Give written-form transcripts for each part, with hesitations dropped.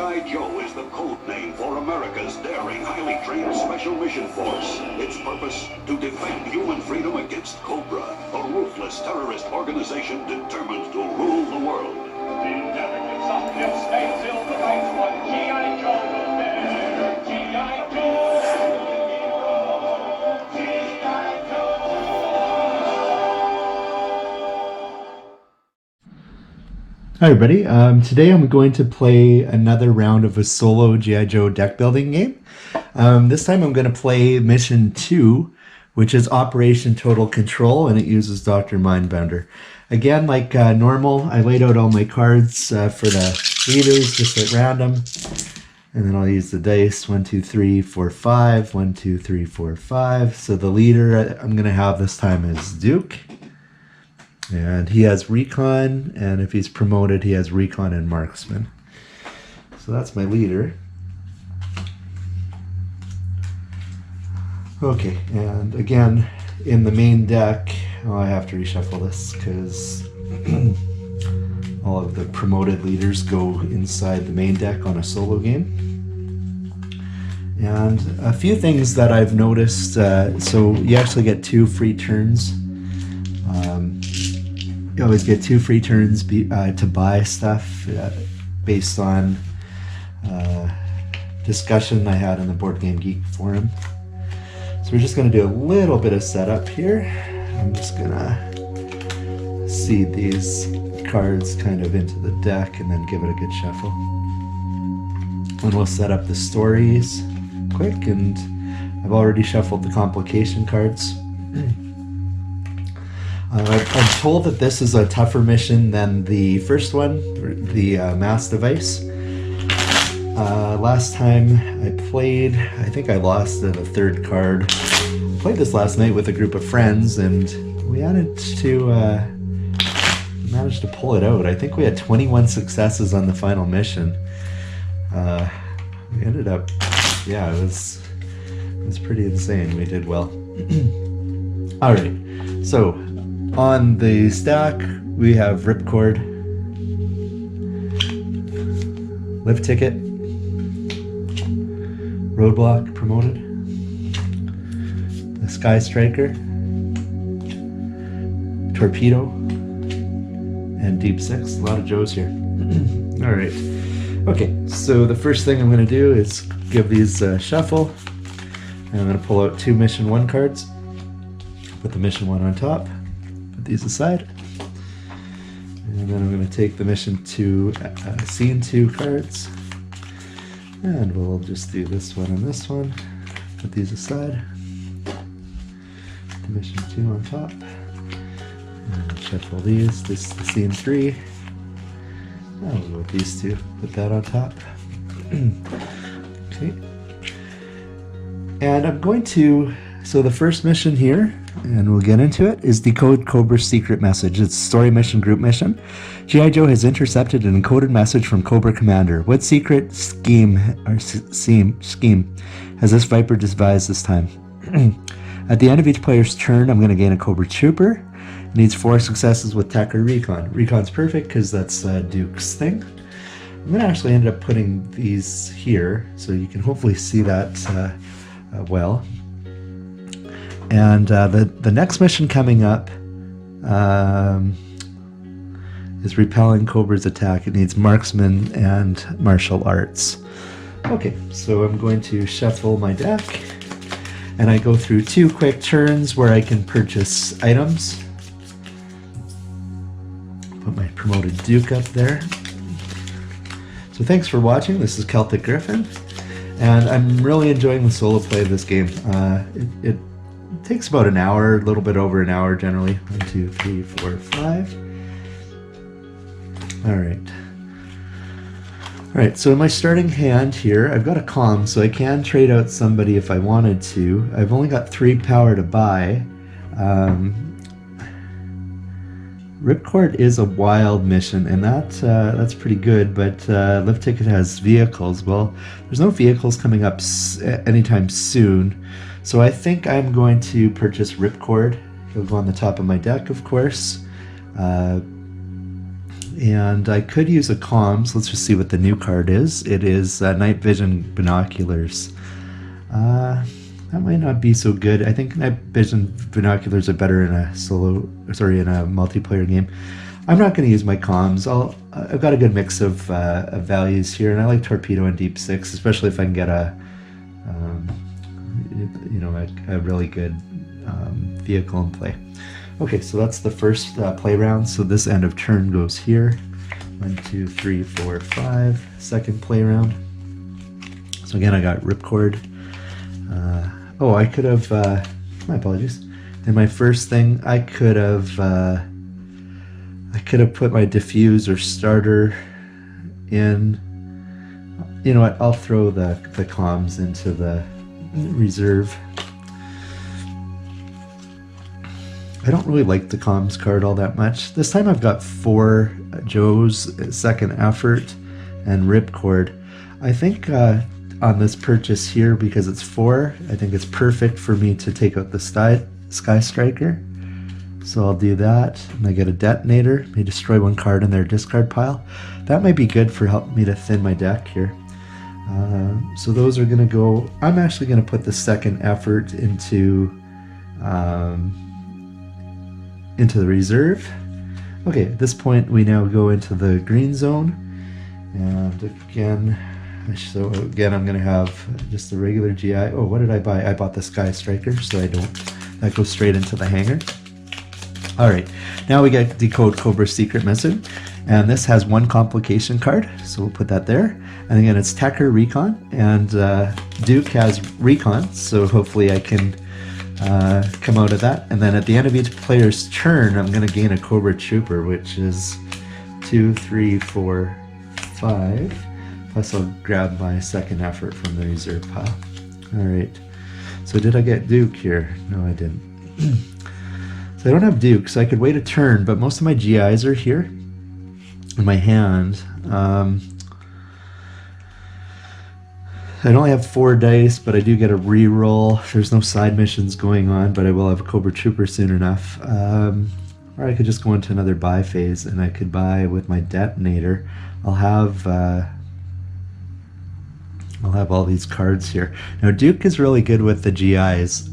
G.I. Joe is the code name for America's daring, highly trained Special Mission Force. Its purpose, to defend human freedom against Cobra, a ruthless terrorist organization determined to rule the world. The delicate softness stays till the right one. G.I. Joe will bear. G.I. Joe. Hi everybody, today I'm going to play another round of a solo G.I. Joe deck building game. This time I'm going to play Mission 2, which is Operation Total Control, and it uses Dr. Mindbender. Again, like normal, I laid out all my cards for the leaders just at random, and then I'll use the dice, 1, 2, 3, 4, 5, 1, 2, 3, 4, 5. So the leader I'm going to have this time is Duke. And he has recon, and if he's promoted, he has recon and marksman. So that's my leader. Okay, and again, in the main deck, I have to reshuffle this because all of the promoted leaders go inside the main deck on a solo game. And a few things that I've noticed, so you actually get 2 free turns. You always get 2 free turns to buy stuff based on discussion I had in the Board Game Geek forum. So we're just going to do a little bit of setup here. I'm just going to seed these cards kind of into the deck and then give it a good shuffle. And we'll set up the stories quick, and I've already shuffled the complication cards. I'm told that this is a tougher mission than the first one, the mass device. Last time I played, I think I lost at a 3rd card. I played this last night with a group of friends, and we managed to pull it out. I think we had 21 successes on the final mission. We ended up, yeah, it was pretty insane. We did well. All right, so on the stack, we have Ripcord, Lift Ticket, Roadblock promoted, the Sky Striker, Torpedo, and Deep Six. A lot of Joes here. All right. Okay, so the first thing I'm going to do is give these a shuffle. And I'm going to pull out 2 Mission 1 cards, put the Mission 1 on top, these aside, and then I'm going to take the Mission 2 Scene 2 cards, and we'll just do this one and this one, put these aside, the Mission 2 on top, and shuffle these. This is the Scene 3, I'll go with these 2, put that on top. Okay, and I'm going to, so the first mission here, and we'll get into it, is Decode Cobra's secret message. It's a story mission, group mission. G.I. Joe has intercepted an encoded message from Cobra Commander. What secret scheme has this Viper devised this time? At the end of each player's turn, I'm going to gain a Cobra Trooper. It needs 4 successes with tech or recon. Recon's perfect because that's Duke's thing. I'm going to actually end up putting these here, so you can hopefully see that well. And the next mission coming up is Repelling Cobra's attack. It needs marksman and martial arts. Okay, so I'm going to shuffle my deck, and I go through 2 quick turns where I can purchase items. Put my promoted Duke up there. So thanks for watching. This is Celtic Griffon, and I'm really enjoying the solo play of this game. It takes about an hour, a little bit over an hour generally. 1, 2, 3, 4, 5. All right, so in my starting hand here, I've got a comm, so I can trade out somebody if I wanted to. I've only got 3 power to buy. Ripcord is a wild mission, and that's pretty good, but Lift Ticket has vehicles. Well, there's no vehicles coming up anytime soon, so I think I'm going to purchase Ripcord. He'll go on the top of my deck, of course. And I could use a comms. Let's just see what the new card is. It is night vision binoculars. That might not be so good. I think night vision binoculars are better in a in a multiplayer game. I'm not going to use my comms. I've got a good mix of values here, and I like torpedo and deep six, especially if I can get a really good vehicle in play. Okay, so that's the first play round. So this end of turn goes here. 1, 2, 3, 4, 5. Second play round. So again, I got ripcord. I could have. My apologies. In my first thing, I could have put my diffuse or starter in. You know what? I'll throw the comms into the reserve. I don't really like the comms card all that much. This time I've got 4 Joe's, second effort, and ripcord. I think on this purchase here, because it's 4, I think it's perfect for me to take out the Sky Striker. So I'll do that, and I get a detonator. May destroy 1 card in their discard pile. That might be good for helping me to thin my deck here. So those are going to go. I'm actually going to put the second effort into the reserve. Okay, at this point we now go into the green zone, and again I'm going to have just a regular GI. Oh, what did I buy? I bought the Sky Striker, so that goes straight into the hangar. All right, now we get Decode Cobra Secret Mission, and this has 1 complication card, so we'll put that there. And again, it's Tecker Recon, and Duke has Recon, so hopefully I can come out of that. And then at the end of each player's turn, I'm going to gain a Cobra Trooper, which is 2, 3, 4, 5. Plus I'll grab my second effort from the reserve pile. All right, so did I get Duke here? No, I didn't. So I don't have Duke, so I could wait a turn, but most of my GIs are here in my hand. I only have 4 dice, but I do get a reroll. There's no side missions going on, but I will have a Cobra Trooper soon enough. Or I could just go into another buy phase, and I could buy with my detonator. I'll have all these cards here. Now Duke is really good with the GIs.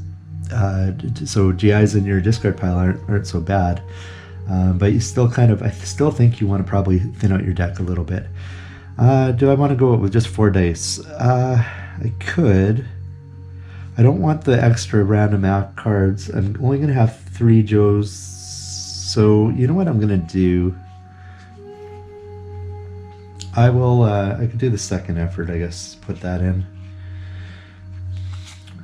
So GIs in your discard pile aren't so bad. But you still I still think you want to probably thin out your deck a little bit. Do I want to go with just 4 dice? I could. I don't want the extra random act cards. I'm only going to have 3 Joes. So you know what I'm going to do? I will, I could do the second effort, I guess. Put that in.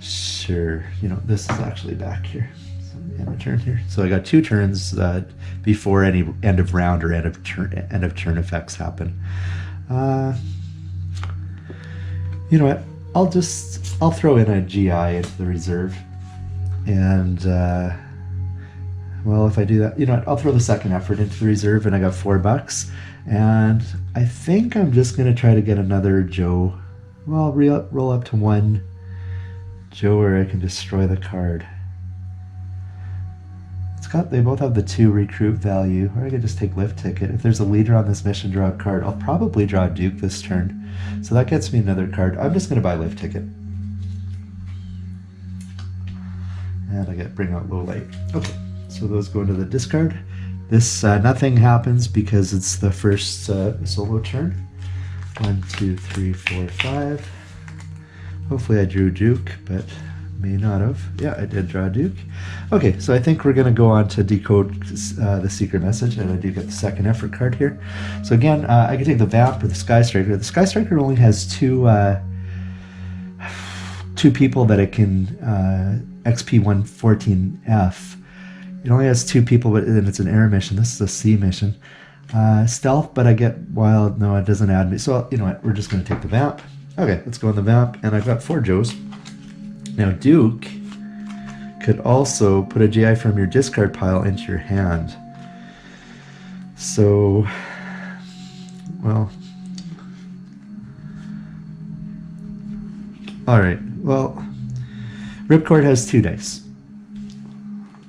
Sure. You know, this is actually back here. So end of turn here. So I got 2 turns before any end of round or end of turn effects happen. You know what? I'll throw in a GI into the reserve, and well, if I do that, you know what? I'll throw the second effort into the reserve, and I got $4, and I think I'm just gonna try to get another Joe. Well, I'll roll up to 1 Joe where I can destroy the card. They both have the 2 recruit value, or I could just take lift ticket. If there's a leader on this mission, draw a card. I'll probably draw Duke this turn, so that gets me another card. I'm just going to buy lift ticket, and I get bring out low light. Okay, so those go into the discard. This nothing happens because it's the first solo turn. 1, 2, 3, 4, 5. Hopefully I drew Duke, but may not have. Yeah, I did draw Duke. Okay, so I think we're going to go on to decode the secret message, and I do get the second effort card here. So again, I can take the Vamp or the Sky Striker. The Sky Striker only has 2 people that it can XP 114F. It only has 2 people, but then it's an air mission. This is a sea mission. Stealth, but I get wild. No, it doesn't add me. So you know what? We're just going to take the Vamp. Okay, let's go on the Vamp, and I've got 4 Joes. Now Duke could also put a GI from your discard pile into your hand. So, well, alright, well, Ripcord has 2 dice.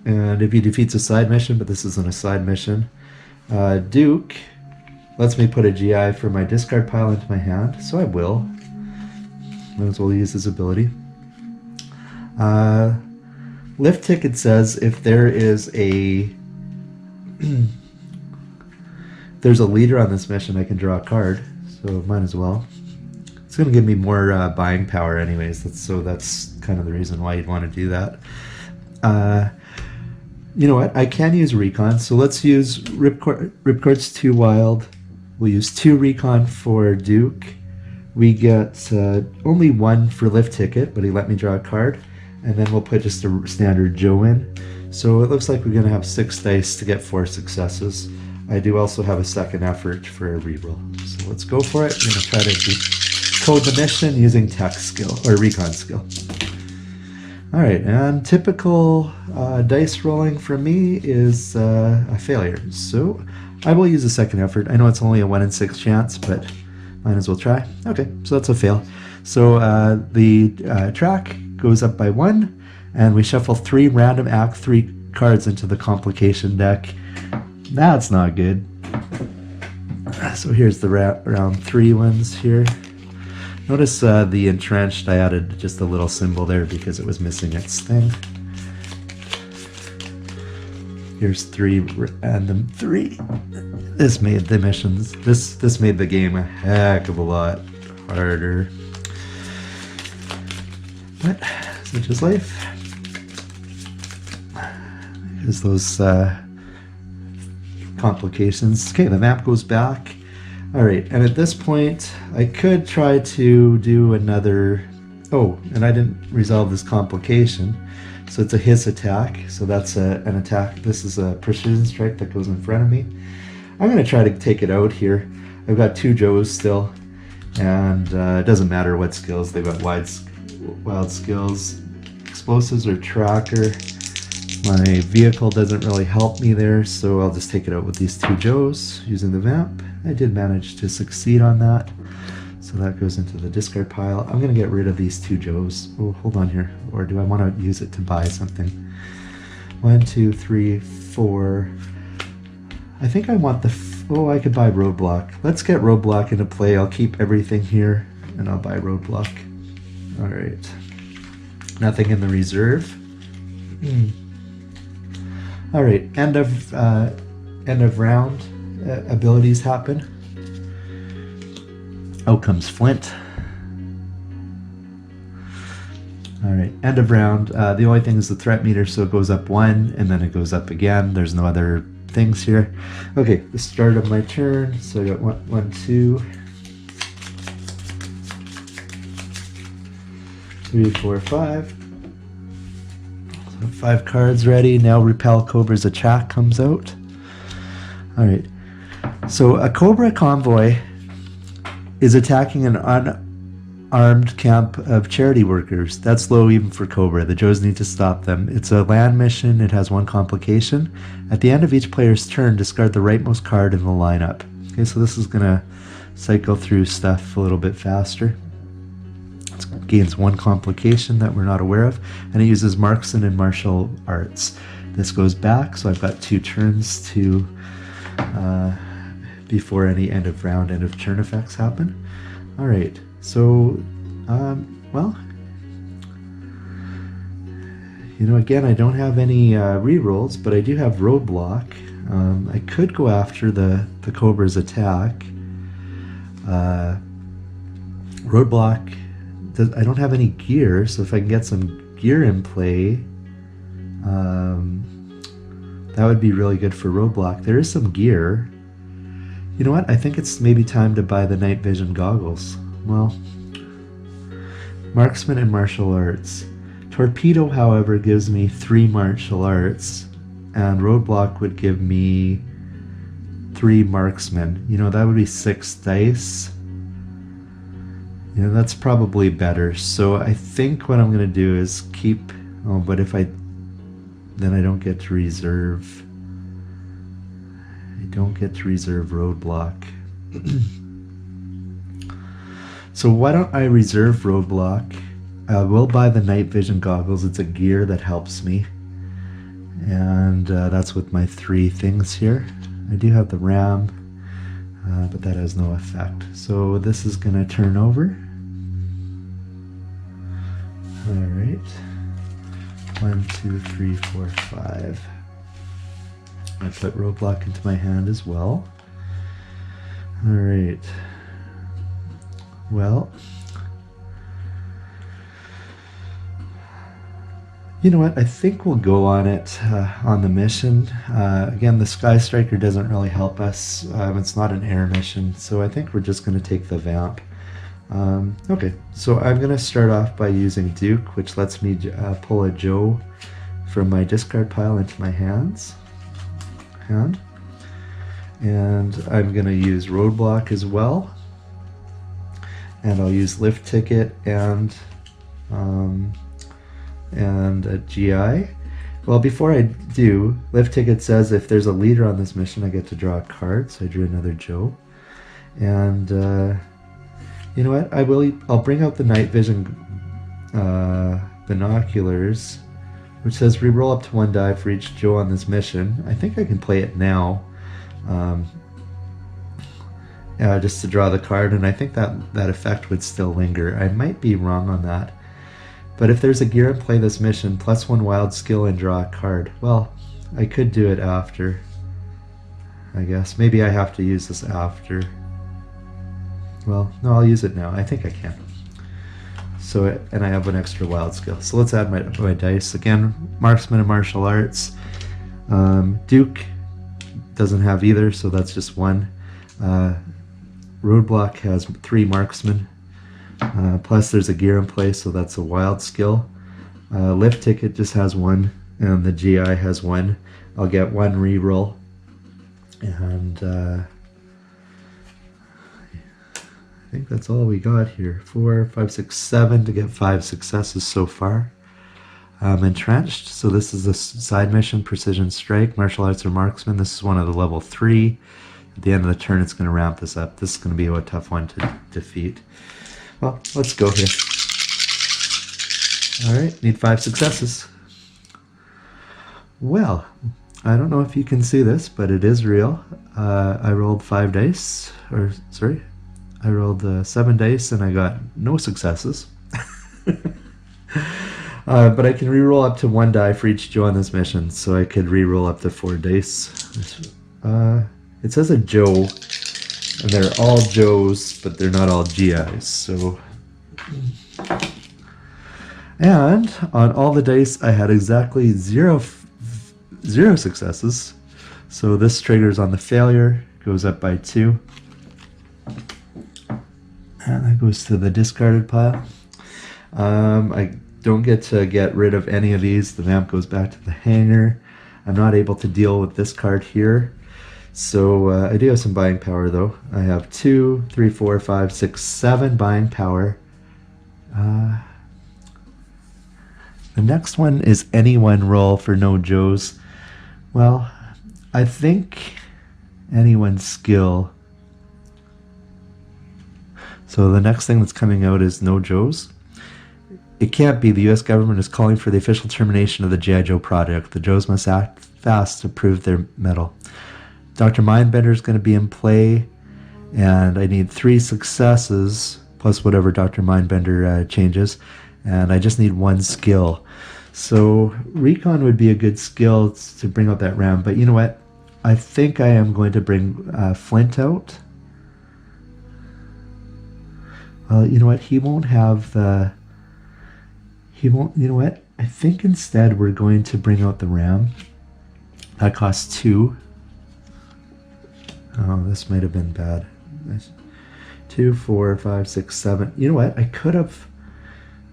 And if he defeats a side mission, but this isn't a side mission, Duke lets me put a GI for my discard pile into my hand, so I will. Might as well use his ability. Lift ticket says if there is a there's a leader on this mission, I can draw a card, so might as well. It's going to give me more buying power anyways, that's kind of the reason why you'd want to do that. You know what, I can use recon, so let's use Ripcord's 2 wild. We'll use 2 recon for Duke. We get only 1 for lift ticket, but he let me draw a card. And then we'll put just a standard Joe in. So it looks like we're going to have 6 dice to get 4 successes. I do also have a second effort for a reroll. So let's go for it. I'm going to try to decode the mission using tech skill, or recon skill. Alright, and typical dice rolling for me is a failure. So I will use a second effort. I know it's only a 1 in 6 chance, but might as well try. Okay, so that's a fail. So the track goes up by 1, and we shuffle 3 random Act 3 cards into the complication deck. That's not good. So here's the round 3 ones here. Notice the entrenched, I added just a little symbol there because it was missing its thing. Here's 3 random 3. This made the missions, this made the game a heck of a lot harder. But such is life. There's those complications. Okay, the map goes back. Alright, and at this point, I could try to do another... Oh, and I didn't resolve this complication. So it's a hiss attack. So that's an attack. This is a precision strike that goes in front of me. I'm going to try to take it out here. I've got 2 Joes still. And it doesn't matter what skills. They've got wild skills. Explosives or tracker. My vehicle doesn't really help me there, so I'll just take it out with these 2 Joes using the vamp. I did manage to succeed on that, so that goes into the discard pile. I'm going to get rid of these 2 Joes. Oh, hold on here. Or do I want to use it to buy something? 1, 2, 3, 4. I think I want the... Oh, I could buy Roadblock. Let's get Roadblock into play. I'll keep everything here, and I'll buy Roadblock. Alright. Nothing in the reserve. Alright, end of round. Abilities happen. Out comes Flint. Alright, end of round. The only thing is the threat meter, so it goes up 1, and then it goes up again. There's no other things here. Okay, the start of my turn. So I got 1, 2, 3, 4, 5. So 5 cards ready. Now Repel Cobra's attack comes out. Alright. So a Cobra convoy is attacking an unarmed camp of charity workers. That's low even for Cobra. The Joes need to stop them. It's a land mission. It has 1 complication. At the end of each player's turn, discard the rightmost card in the lineup. Okay, so this is going to cycle through stuff a little bit faster. It gains 1 complication that we're not aware of, and it uses marksman and martial arts. This goes back, so I've got 2 turns to before any end of round, end of turn effects happen. Alright, so well, you know, again, I don't have any rerolls, but I do have Roadblock. I could go after the Cobra's attack. Roadblock, I don't have any gear, so if I can get some gear in play, that would be really good for Roadblock. There is some gear. You know what? I think it's maybe time to buy the night vision goggles. Well, marksman and martial arts. Torpedo, however, gives me 3 martial arts, and Roadblock would give me 3 marksman. You know, that would be 6 dice. You know, that's probably better. So I think what I'm going to do is keep... Oh, but if then I don't get to reserve... I don't get to reserve Roadblock. So why don't I reserve Roadblock? I will buy the night vision goggles. It's a gear that helps me. And that's with my 3 things here. I do have the RAM. but that has no effect. So this is going to turn over. Alright. 1, 2, 3, 4, 5. I put roadblock into my hand as well. Alright. Well, you know what? I think we'll go on it on the mission. Again, the Sky Striker doesn't really help us. It's not an air mission, so I think we're just going to take the Vamp. Okay, so I'm going to start off by using Duke, which lets me pull a Joe from my discard pile into my hand. And I'm going to use Roadblock as well. And I'll use Lift Ticket and a GI. Well, before I do, Lift Ticket says if there's a leader on this mission, I get to draw a card, so I drew another Joe. And you know what? I'll bring out the night vision binoculars, which says reroll up to 1 die for each Joe on this mission. I think I can play it now, just to draw the card, and I think that effect would still linger. I might be wrong on that. But if there's a gear and play this mission, +1 wild skill and draw a card. Well, I could do it after, I guess. Maybe I have to use this after. Well, no, I'll use it now. I think I can. So, and I have an extra wild skill. So let's add my dice. Again, Marksman and Martial Arts. Duke doesn't have either, so that's just 1. Roadblock has 3 Marksman. Plus there's a gear in place, so that's a wild skill. Lift Ticket just has 1, and the GI has 1. I'll get 1 reroll. And I think that's all we got here. 4, 5, 6, 7 to get 5 successes so far. Entrenched, so this is a side mission, Precision Strike, Martial Arts or Marksman. This is one of the level 3. At the end of the turn, it's going to ramp this up. This is going to be a tough one to defeat. Well, let's go here. Alright, need 5 successes. Well, I don't know if you can see this, but it is real. I rolled 5 dice, or sorry, I rolled 7 dice and I got no successes. But I can reroll up to 1 die for each Joe on this mission, so I could reroll up to 4 dice. It says a Joe, and they're all Joes, but they're not all GIs, so... And on all the dice, I had exactly 0 successes. So this triggers on the failure, goes up by 2. And that goes to the discarded pile. I don't get to get rid of any of these. The Vamp goes back to the hanger. I'm not able to deal with this card here. So I do have some buying power though. I have 2, 3, 4, 5, 6, 7 buying power. The next one is anyone roll for no Joes. Well, I think anyone's skill. So the next thing that's coming out is no Joes. It can't be. The US government is calling for the official termination of the G.I. Joe project. The Joes must act fast to prove their mettle. Dr. Mindbender is going to be in play, and I need 3 successes, plus whatever Dr. Mindbender changes, and I just need 1 skill. So Recon would be a good skill to bring out that ram, but you know what? I think I am going to bring Flint out. Well, you know what? He won't have the... He won't... You know what? I think instead we're going to bring out the ram. That costs 2. Oh, this might have been bad. 2, 4, 5, 6, 7. You know what? I could have...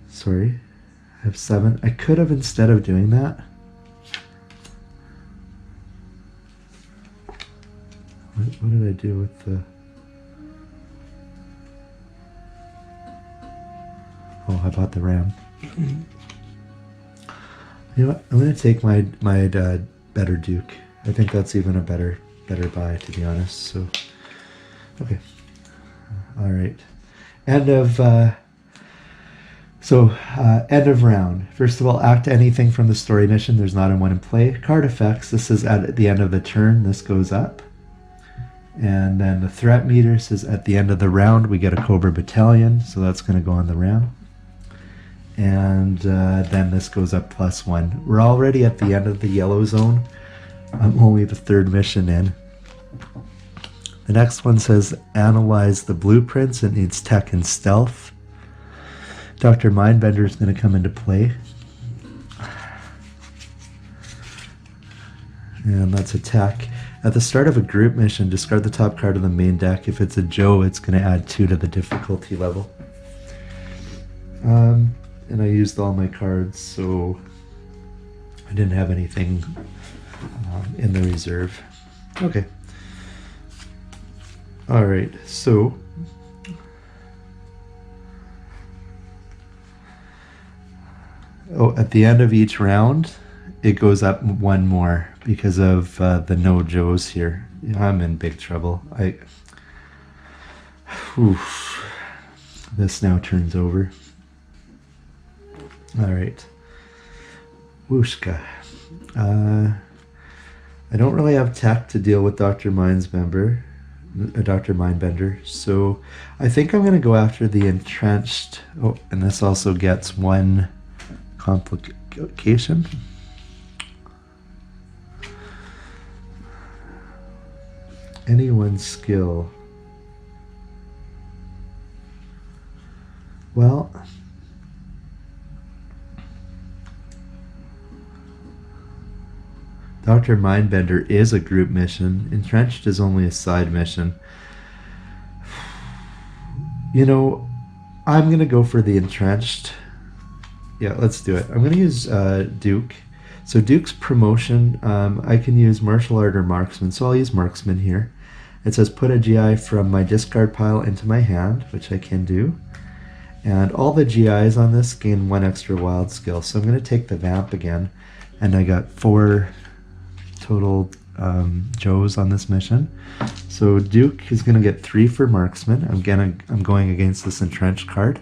Sorry. I have 7. I could have, instead of doing that... What did I do with the... Oh, I bought the RAM. You know what? I'm going to take my better Duke. I think that's even a better buy, to be honest. So, okay. All right. End of round. First of all, act anything from the story mission. There's not one in play. Card effects. This is at the end of the turn. This goes up. And then the threat meter says at the end of the round we get a Cobra battalion, so that's going to go on the ram. And then this goes up +1. We're already at the end of the yellow zone. I'm only the 3rd mission in. The next one says analyze the blueprints. It needs tech and stealth. Dr. Mindbender is going to come into play. And that's attack. At the start of a group mission, discard the top card of the main deck. If it's a Joe, it's going to add 2 to the difficulty level. And I used all my cards, so I didn't have anything in the reserve. Okay. Alright, so at the end of each round, it goes up 1 more because of the no Joes here. I'm in big trouble. This now turns over. Alright. Wooshka. I don't really have tech to deal with Dr. Mindbender, so I think I'm going to go after the entrenched. Oh, and this also gets 1 complication. Any one skill. Well, Dr. Mindbender is a group mission. Entrenched is only a side mission. You know, I'm going to go for the entrenched. Yeah, let's do it. I'm going to use Duke. So Duke's promotion, I can use martial art or marksman. So I'll use marksman here. It says put a GI from my discard pile into my hand, which I can do. And all the GIs on this gain 1 extra wild skill. So I'm going to take the vamp again. And I got 4 total Joes on this mission. So Duke is going to get 3 for marksman. I'm going against this entrenched card.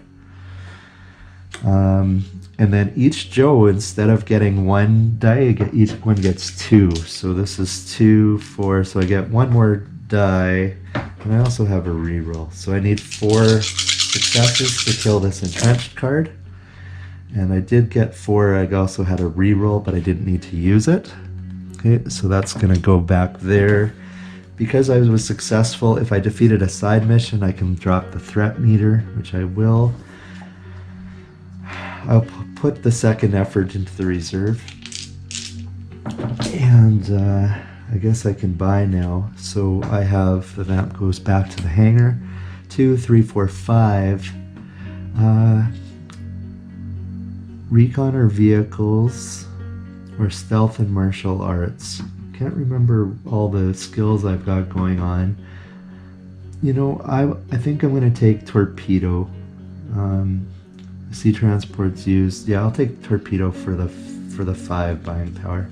And then each Joe, instead of getting 1 die, each one gets 2. So this is 2, 4. So I get 1 more die. And I also have a reroll. So I need 4 successes to kill this entrenched card. And I did get 4. I also had a reroll, but I didn't need to use it. Okay, so that's going to go back there. Because I was successful, if I defeated a side mission, I can drop the threat meter, which I will. I'll put the 2nd effort into the reserve. And I guess I can buy now. So I have the vamp goes back to the hangar. 2, 3, 4, 5. Recon or vehicles, or stealth and martial arts. Can't remember all the skills I've got going on. You know, I think I'm going to take torpedo. Sea transport's used. Yeah, I'll take torpedo for the 5 buying power.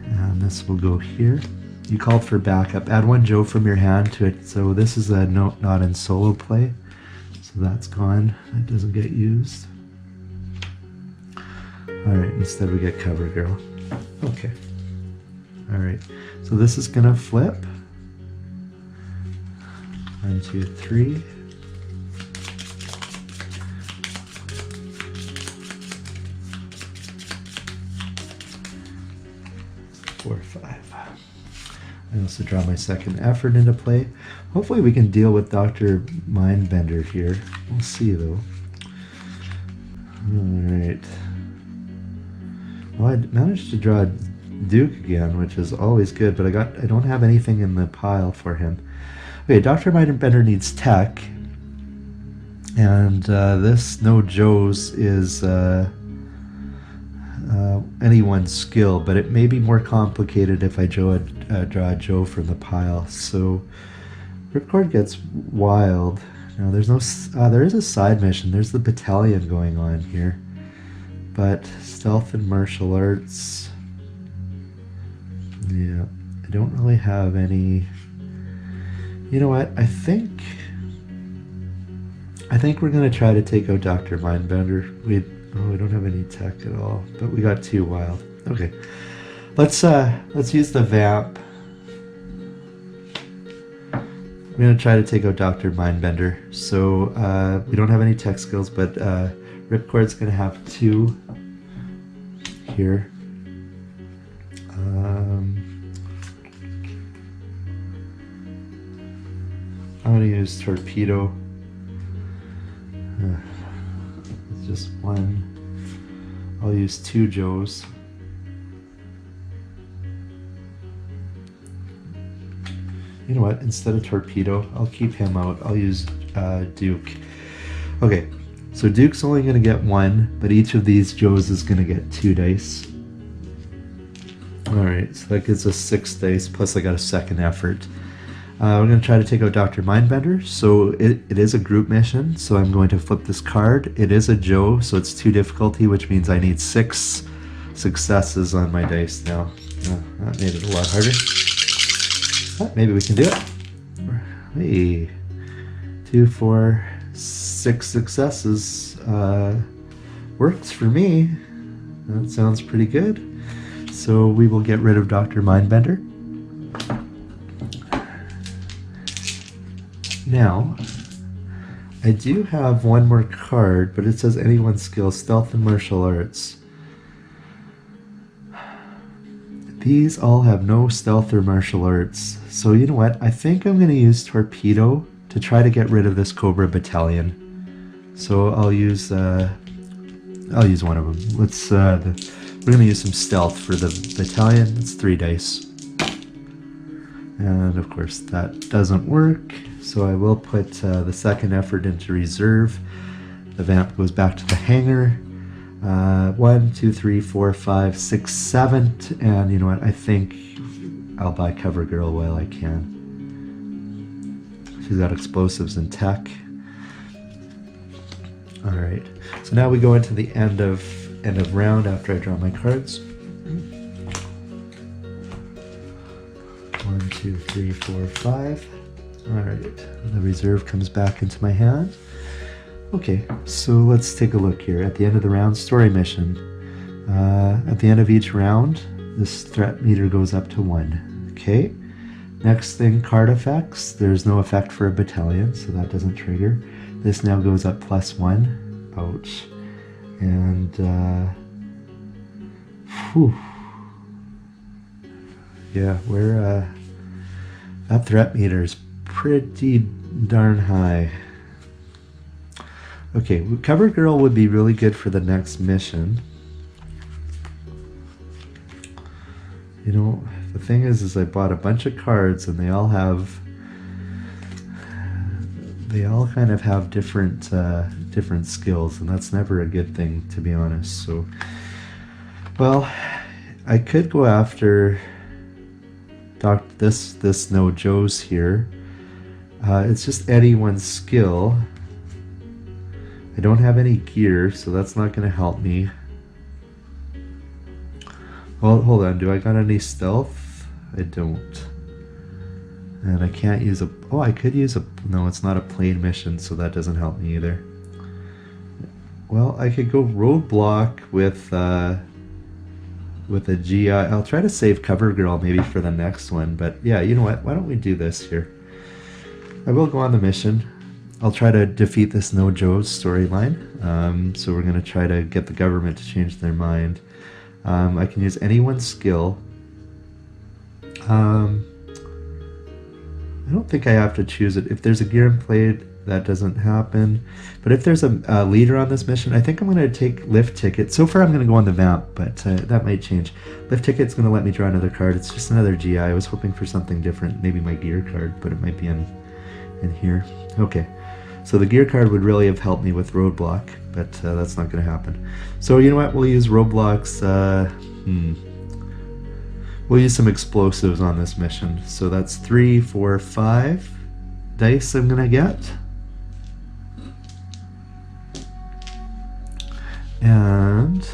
And this will go here. You called for backup. Add 1 Joe from your hand to it. So this is a not in solo play. So that's gone. That doesn't get used. Alright, instead we get cover girl. Okay. Alright, so this is gonna flip. 1, 2, 3. Four, 5. I also draw my 2nd effort into play. Hopefully we can deal with Dr. Mindbender here. We'll see though. Alright. Well, I managed to draw Duke again, which is always good, but I don't have anything in the pile for him. Okay, Dr. Mindbender needs tech, and this no Joe's is anyone's skill, but it may be more complicated if I draw a Joe from the pile. So Ripcord gets wild. Now there's no there is a side mission. There's the battalion going on here. But stealth and martial arts, yeah, I don't really have any. You know what? I think we're gonna try to take out Dr. Mindbender. We don't have any tech at all, but we got 2 wild. Okay, let's use the vamp. going to try to take out Dr. Mindbender. So we don't have any tech skills, but Ripcord's going to have 2 here. I'm going to use Torpedo. It's just 1. I'll use 2 Joes. You know what? Instead of Torpedo, I'll keep him out. I'll use Duke. Okay, so Duke's only going to get 1, but each of these Joes is going to get 2 dice. Alright, so that gives us 6 dice, plus I got a second effort. We're going to try to take out Dr. Mindbender. So it is a group mission, so I'm going to flip this card. It is a Joe, so it's 2 difficulty, which means I need 6 successes on my dice now. That made it a lot harder. But maybe we can do it. Hey, 2, 4, 6 successes. Works for me. That sounds pretty good. So we will get rid of Dr. Mindbender. Now, I do have 1 more card, but it says anyone skills, stealth and martial arts. These all have no stealth or martial arts. So you know what? I think I'm going to use Torpedo to try to get rid of this Cobra battalion. So I'll use one of them. Let's we're going to use some stealth for the battalion. It's 3 dice. And of course that doesn't work. So I will put the second effort into reserve. The vamp goes back to the hangar. 1, 2, 3, 4, 5, 6, 7, and you know what? I think I'll buy Cover Girl while I can. She's got explosives and tech. All right. So now we go into the end of round after I draw my cards. 1, 2, 3, 4, 5. All right. The reserve comes back into my hand. Okay, so let's take a look here. At the end of the round, story mission. At the end of each round, this threat meter goes up to 1. Okay, next thing, card effects. There's no effect for a battalion, so that doesn't trigger. This now goes up +1. Ouch. And, whew. Yeah, that threat meter is pretty darn high. Okay, Cover Girl would be really good for the next mission. You know, the thing is I bought a bunch of cards and they all kind of have different skills, and that's never a good thing, to be honest. So, well, I could go after this No Joe's here. It's just anyone's skill. I don't have any gear, so that's not going to help me. Well, hold on. Do I got any stealth? I don't. And I can't use a... Oh, I could use a... No, it's not a plane mission, so that doesn't help me either. Well, I could go roadblock with a GI. I'll try to save Cover Girl maybe for the next one. But yeah, you know what? Why don't we do this here? I will go on the mission. I'll try to defeat this No Joe's storyline. So we're going to try to get the government to change their mind. I can use anyone's skill. I don't think I have to choose it. If there's a gear in play, that doesn't happen. But if there's a leader on this mission, I think I'm going to take Lift Ticket. So far I'm going to go on the Vamp, but that might change. Lift Ticket's going to let me draw another card. It's just another GI. I was hoping for something different. Maybe my gear card, but it might be in here. Okay. So the gear card would really have helped me with Roadblock, but that's not going to happen. So you know what? We'll use Roadblocks. We'll use some explosives on this mission. So that's 3, 4, 5 dice I'm going to get. And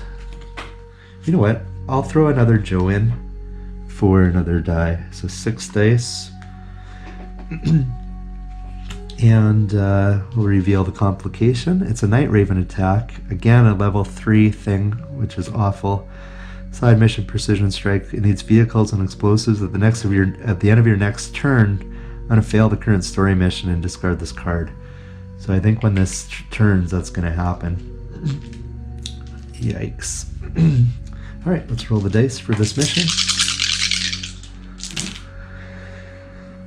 you know what? I'll throw another Joe in for another die. So 6 dice. And we'll reveal the complication. It's a Night Raven attack. Again, a level 3 thing, which is awful. Side mission precision strike. It needs vehicles and explosives. At the end of your next turn, I'm going to fail the current story mission and discard this card. So I think when this turns, that's going to happen. Yikes. Alright, let's roll the dice for this mission.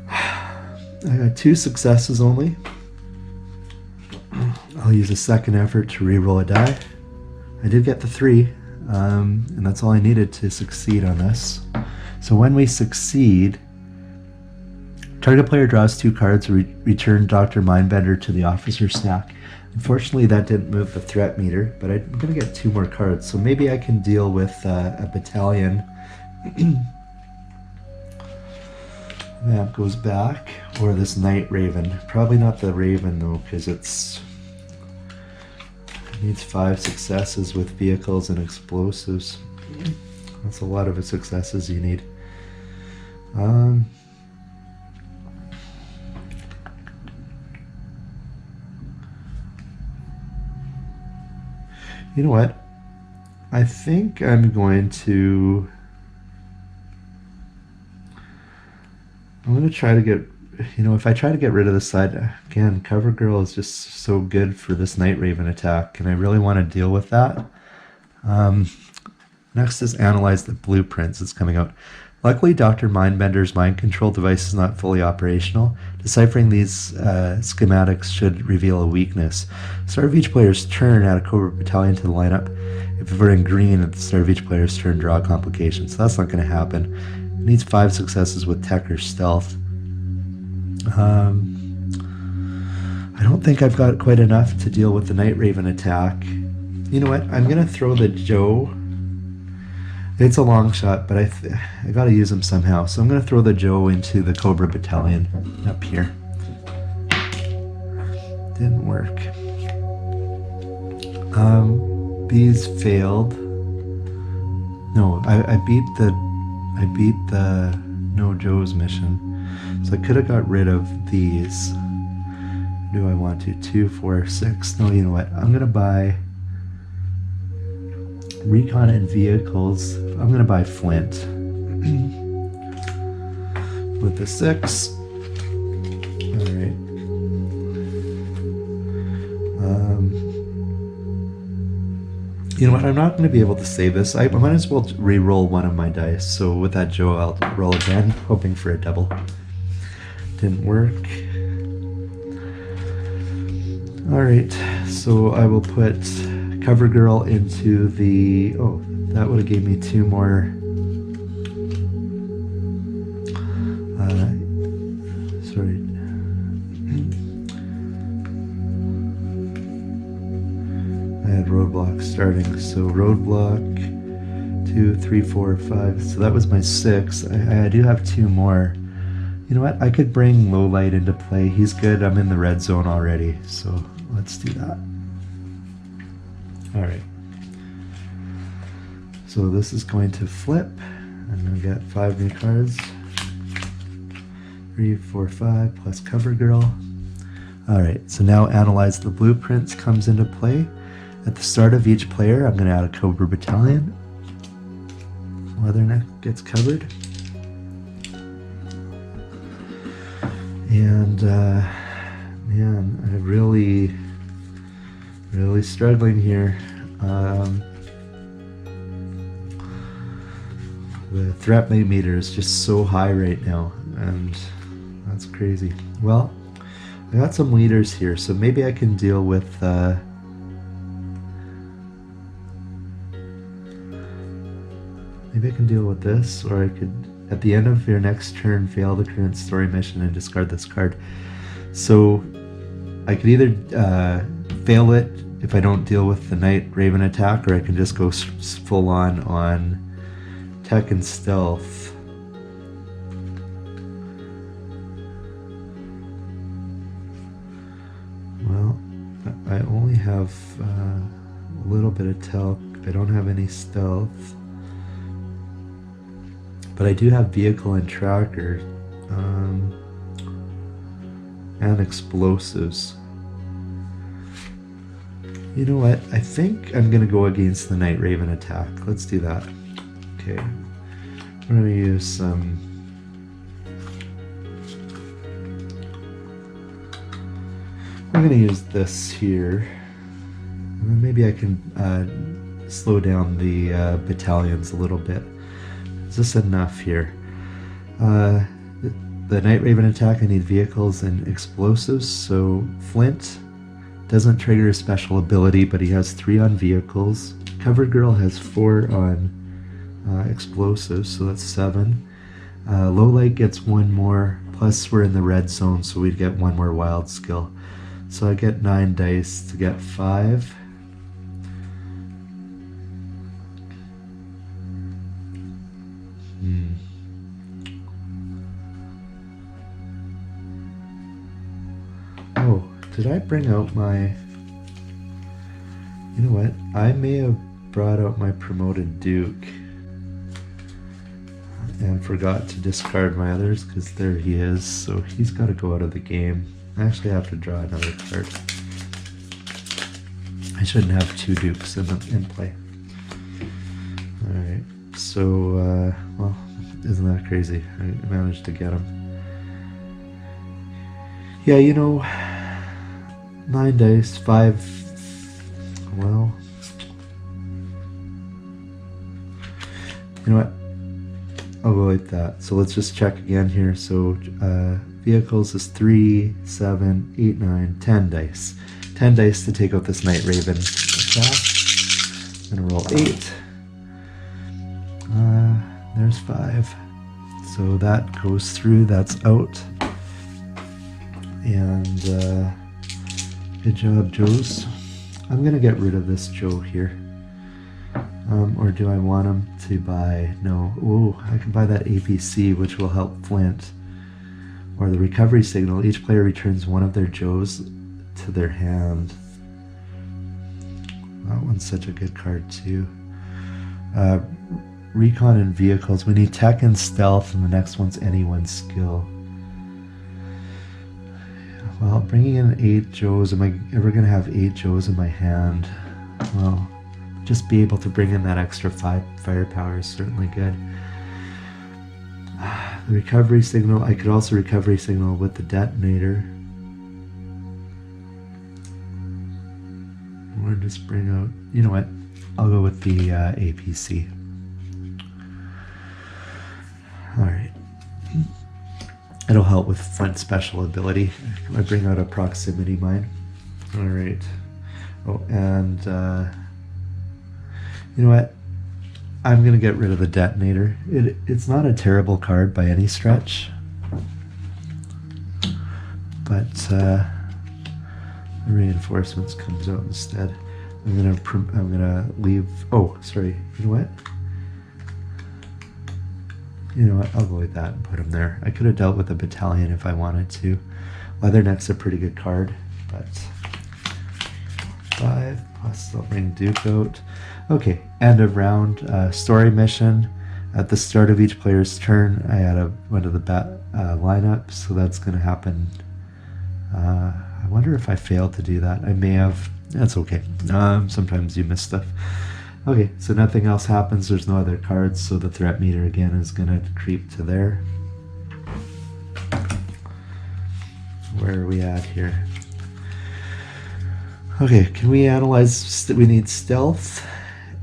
I got 2 successes only. I'll use a second effort to re-roll a die. I did get the 3, and that's all I needed to succeed on this. So when we succeed, target player draws 2 cards, return Dr. Mindbender to the officer stack. Unfortunately, that didn't move the threat meter, but I'm going to get 2 more cards, so maybe I can deal with a battalion. That goes back, or this Night Raven. Probably not the Raven though, because it needs 5 successes with vehicles and explosives. That's a lot of successes you need. You know what? I think I'm going to try to get, if I try to get rid of this side, again, Cover Girl is just so good for this Night Raven attack, and I really want to deal with that. Next is Analyze the Blueprints. It's coming out. Luckily, Dr. Mindbender's mind control device is not fully operational. Deciphering these schematics should reveal a weakness. Start of each player's turn, add a Cobra battalion to the lineup. If we're in green, at the start of each player's turn, draw a complication. So that's not going to happen. It needs 5 successes with tech or stealth. I don't think I've got quite enough to deal with the Night Raven attack. You know what? I'm going to throw the Joe. It's a long shot, but I got to use him somehow. So I'm going to throw the Joe into the Cobra battalion up here. Didn't work. These failed. No, I beat the No Joe's mission. So I could have got rid of these. Do I want to? 2, 4, 6. No, you know what? I'm going to buy Recon and Vehicles. I'm going to buy Flint. With the 6. Alright. You know what? I'm not going to be able to save this. I might as well re-roll one of my dice. So with that Joe, I'll roll again, hoping for a double. Didn't work. Alright, so I will put Cover Girl into the... Oh, that would have gave me 2 more... sorry. I had roadblock starting, so roadblock 2, 3, 4, 5. So that was my 6. I do have 2 more. You know what? I could bring Lowlight into play. He's good. I'm in the red zone already, so let's do that. All right. So this is going to flip. I'm going to get 5 new cards. 3, 4, 5 plus Cover Girl. All right. So now Analyze the Blueprints comes into play. At the start of each player, I'm going to add a Cobra battalion. Leatherneck gets covered. And man, I'm really struggling here. The threat meter is just so high right now, and that's crazy. Well, I got some leaders here, so maybe I can deal with this, or I could, at the end of your next turn, fail the current story mission and discard this card. So I could either fail it if I don't deal with the Night Raven attack, or I can just go full on tech and stealth. Well, I only have a little bit of tech. I don't have any stealth. But I do have vehicle and tracker, and explosives. You know what? I think I'm going to go against the Night Raven attack. Let's do that. Okay. We're going to use some I'm gonna use this here. Maybe I can slow down the battalions a little bit. Is this enough here? The Night Raven attack, I need vehicles and explosives. So Flint doesn't trigger a special ability, but he has 3 on vehicles. Cover Girl has 4 on explosives, so that's 7. Low Light gets 1 more, plus we're in the red zone, so we'd get 1 more wild skill. So I get 9 dice to get 5. Oh, did I bring out my... You know what? I may have brought out my promoted Duke and forgot to discard my others, because there he is, so he's got to go out of the game. I actually have to draw another card. I shouldn't have 2 Dukes in play. Alright, so, well, isn't that crazy? I managed to get him. Yeah, you know, 9 dice, 5, well, you know what, I'll go like that. So let's just check again here. So vehicles is 3, 7, 8, 9, 10 dice. 10 dice to take out this Night Raven attack. I'm gonna roll 8. There's 5. So that goes through, that's out. And good job, Joes. I'm gonna get rid of this Joe here. Or do I want him to buy? No. Oh, I can buy that APC, which will help Flint. Or the recovery signal. Each player returns 1 of their Joes to their hand. That one's such a good card too. Recon and vehicles. We need tech and stealth, and the next one's anyone's skill. Well, bringing in 8 Joes, am I ever going to have 8 Joes in my hand? Well, just be able to bring in that extra 5 firepower is certainly good. The recovery signal, I could also recovery signal with the detonator. Or just bring out, you know what, I'll go with the APC. Alright. It'll help with Flint's special ability. I bring out a proximity mine. Alright. Oh, and you know what? I'm going to get rid of the detonator. It's not a terrible card by any stretch. But the reinforcements comes out instead. I'm gonna leave. Oh, sorry. You know what? You know what? I'll go with that and put him there. I could have dealt with a battalion if I wanted to. Leatherneck's a pretty good card, but 5 plus I'll bring Duke out. Okay, end of round. Story mission. At the start of each player's turn, I add one to the lineup, so that's going to happen. I wonder if I failed to do that. I may have. That's okay. Sometimes you miss stuff. Okay, so nothing else happens. There's no other cards, so the threat meter again is going to creep to there. Where are we at here? Okay, can we analyze? We need stealth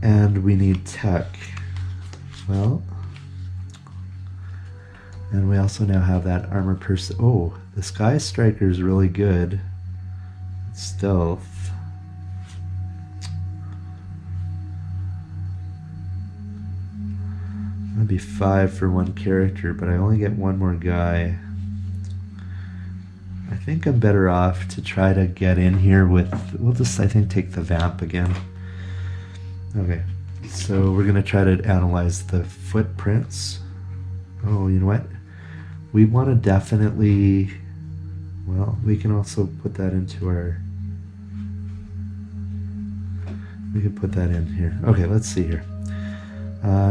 and we need tech. Well, and we also now have that armor person. Oh, the Sky Striker is really good. Stealth. That'd be 5 for one character, but I only get 1 more guy. I think I'm better off to try to get in here with, we'll just, I think, take the Vamp again. Okay, so we're gonna try to analyze the footprints. Oh, you know what? We want to definitely, well, we can also put that into our, we could put that in here. Okay, let's see here.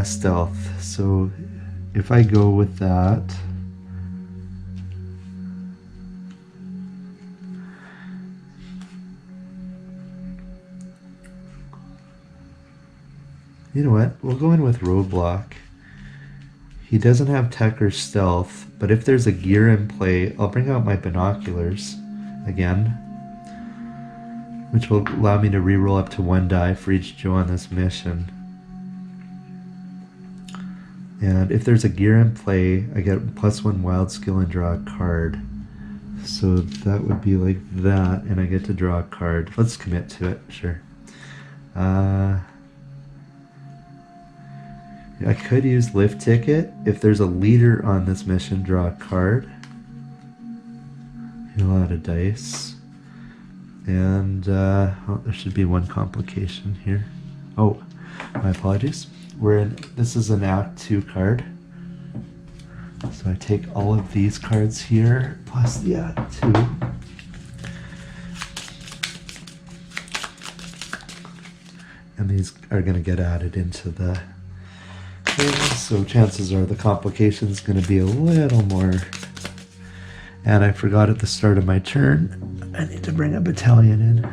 Stealth. So if I go with that, you know what? We'll go in with Roadblock. He doesn't have tech or stealth, but if there's a gear in play, I'll bring out my binoculars again. which will allow me to reroll up to 1 die for each Joe on this mission. And if there's a gear in play, I get +1 wild skill and draw a card. So that would be like that, and I get to draw a card. Let's commit to it, sure. I could use lift ticket. If there's a leader on this mission, draw a card. A lot of dice. And oh, there should be one complication here. Oh, my apologies. This is an Act 2 card. So I take all of these cards here, plus the Act 2. And these are going to get added into the thing, so chances are the complication is going to be a little more. And I forgot at the start of my turn, I need to bring a battalion in.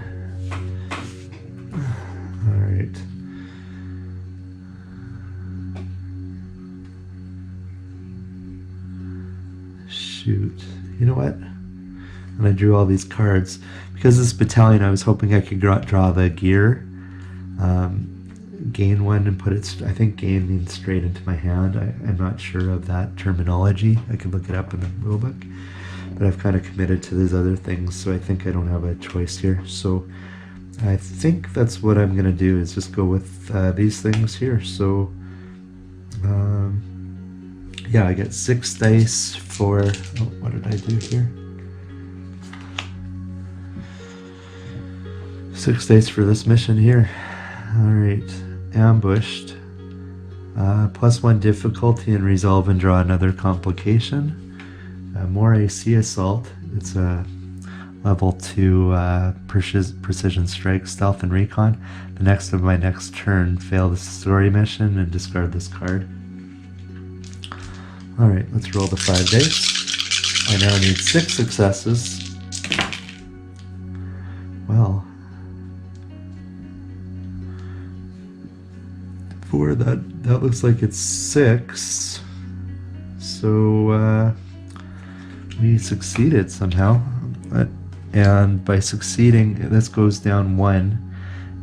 Alright. Shoot. You know what? And I drew all these cards. Because this battalion, I was hoping I could draw the gear. Gain one and put it, I think gain means straight into my hand. I'm not sure of that terminology. I could look it up in the rulebook. But I've kind of committed to these other things, so I think I don't have a choice here. So I think that's what I'm going to do, is just go with these things here. So yeah, I get 6 dice for, oh, what did I do here? 6 dice for this mission here. Alright, ambushed. +1 difficulty and resolve and draw another complication. More AC assault. It's a level 2 precision strike, stealth and recon. The next of my next turn, fail the story mission and discard this card. Alright, let's roll the 5 dice. I now need 6 successes. Well, for that looks like it's 6. So we succeeded somehow. And by succeeding, this goes down 1,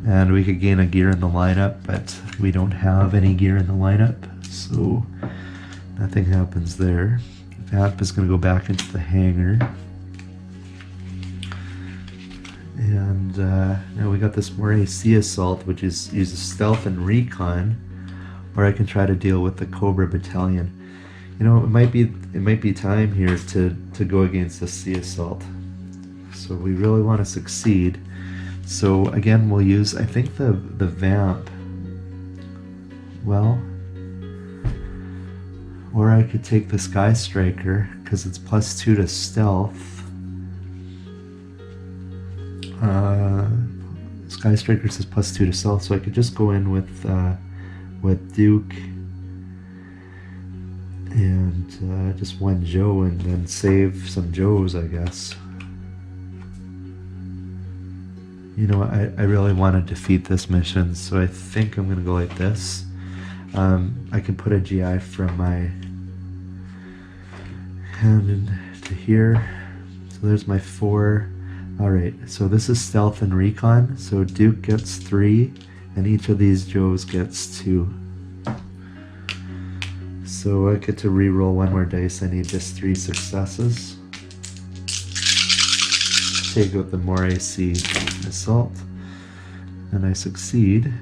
and we could gain a gear in the lineup, but we don't have any gear in the lineup, so nothing happens there. Vamp is going to go back into the hangar. And now we got this more AC assault, which uses stealth and recon, or I can try to deal with the Cobra battalion. You know, it might be time here to go against the sea assault. So we really want to succeed. So again, we'll use, I think, the vamp. Well, or I could take the Sky Striker because it's +2 to stealth. Sky Striker says +2 to stealth, so I could just go in with Duke and just 1 Joe, and then save some Joes, I guess. You know, I really want to defeat this mission, so I think I'm going to go like this. I can put a GI from my hand into here. So there's my 4. Alright, so this is stealth and recon. So Duke gets 3, and each of these Joes gets 2. So I get to re-roll 1 more dice. I need just 3 successes. Take out the more AC assault, and I succeed.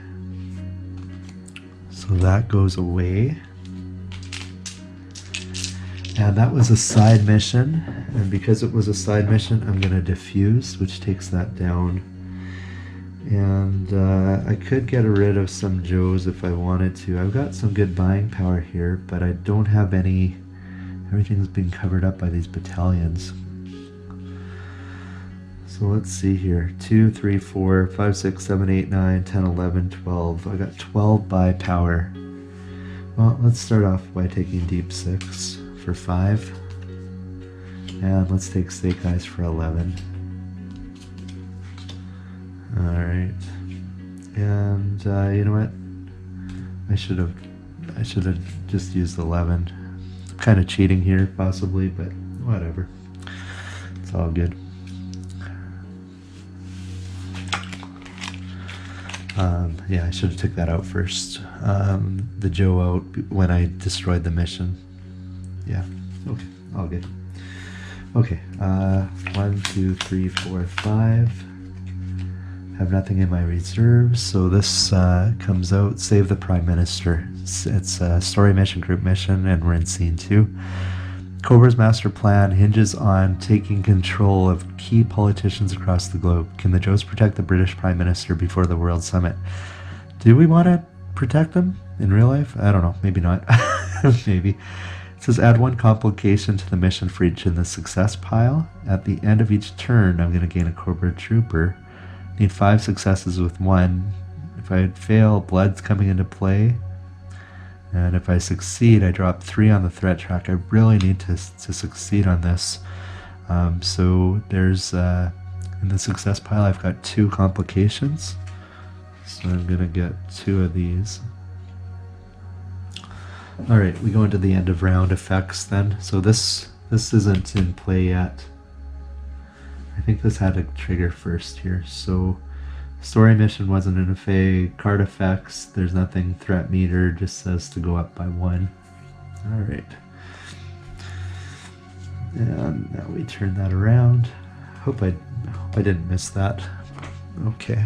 So that goes away. And that was a side mission, and because it was a side mission, I'm going to diffuse, which takes that down. And I could get rid of some Joes if I wanted to. I've got some good buying power here, but I don't have any. Everything's been covered up by these battalions. So let's see here. 2, 3, 4, 5, 6, 7, 8, 9, 10, 11, 12. I got 12 buy power. Well, let's start off by taking Deep 6 for 5. And let's take Snake Eyes for 11. Alright. And you know what? I should have just used 11. I'm kind of cheating here, possibly, but whatever. It's all good. Yeah, I should have took that out first. The Joe out when I destroyed the mission. Yeah, okay, all good. Okay, 1, 2, 3, 4, 5. Have nothing in my reserves, so this comes out. Save the Prime Minister. It's a story mission, group mission, and we're in scene 2. Cobra's master plan hinges on taking control of key politicians across the globe. Can the Joes protect the British Prime Minister before the World Summit? Do we want to protect them in real life? I don't know. Maybe not. Maybe. It says add 1 complication to the mission for each in the success pile. At the end of each turn, I'm going to gain a Cobra Trooper. Need 5 successes with 1. If I fail, blood's coming into play. And if I succeed, I drop 3 on the threat track. I really need to succeed on this. So there's, in the success pile, I've got 2 complications. So I'm going to get 2 of these. Alright, we go into the end of round effects then. So this isn't in play yet. I think this had to trigger first here. So story mission wasn't in effect. Card effects, there's nothing. Threat meter just says to go up by 1. Alright. And now we turn that around. Hope I didn't miss that. Okay.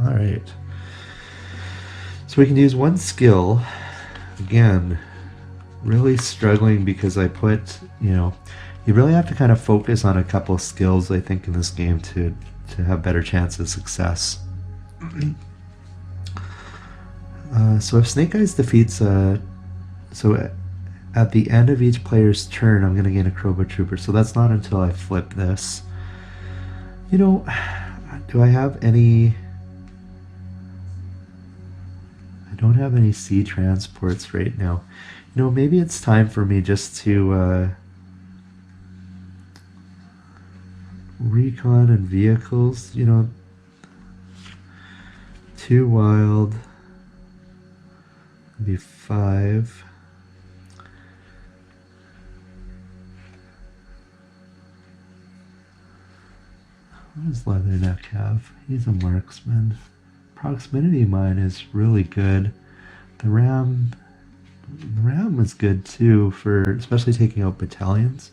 Alright. So we can use 1 skill. Again, really struggling because I put, you really have to kind of focus on a couple of skills, I think, in this game to have better chance of success. So if Snake Eyes defeats so at the end of each player's turn, I'm going to gain a Cobra Trooper. So that's not until I flip this. Do I have any... I don't have any sea transports right now. Maybe it's time for me just to recon and vehicles, 2 wild, be 5. What does Leatherneck have? He's a marksman. Proximity mine is really good. The ram was good too, for especially taking out battalions.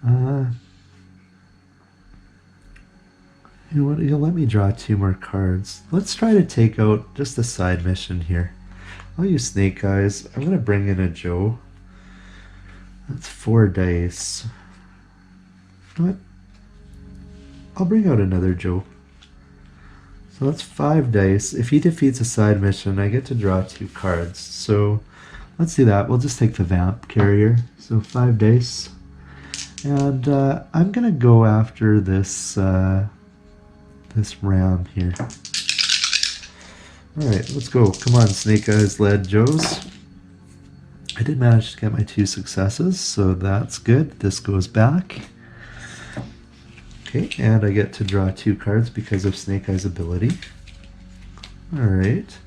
You know what? You'll let me draw 2 more cards. Let's try to take out just a side mission here. I'll use Snake Eyes. I'm going to bring in a Joe. That's 4 dice. You know what? I'll bring out another Joe. So that's 5 dice. If he defeats a side mission, I get to draw 2 cards. So let's do that. We'll just take the Vamp Carrier. So 5 dice. And I'm going to go after this... this ram here. Alright, let's go. Come on, Snake Eyes led Joes. I did manage to get my 2 successes, so that's good. This goes back. Okay, and I get to draw 2 cards because of Snake Eyes' ability. Alright.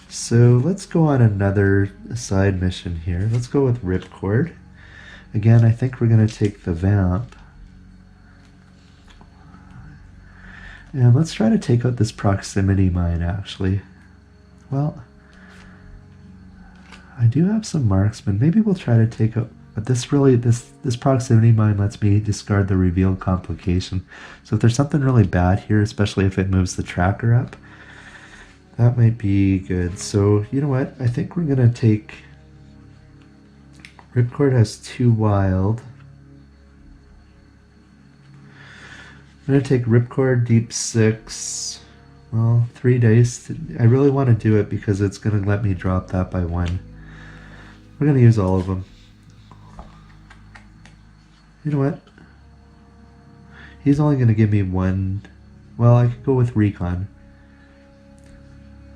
So let's go on another side mission here. Let's go with Ripcord. Again, I think we're going to take the Vamp. And let's try to take out this proximity mine, actually. Well, I do have some marksmen. Maybe we'll try to take out... But this proximity mine lets me discard the revealed complication. So if there's something really bad here, especially if it moves the tracker up, that might be good. So, you know what? I think we're going to take... Ripcord has 2 wild. I'm going to take Ripcord, Deep 6, well, 3 dice. I really want to do it because it's going to let me drop that by 1. We're going to use all of them. You know what? He's only going to give me 1. Well, I could go with Recon.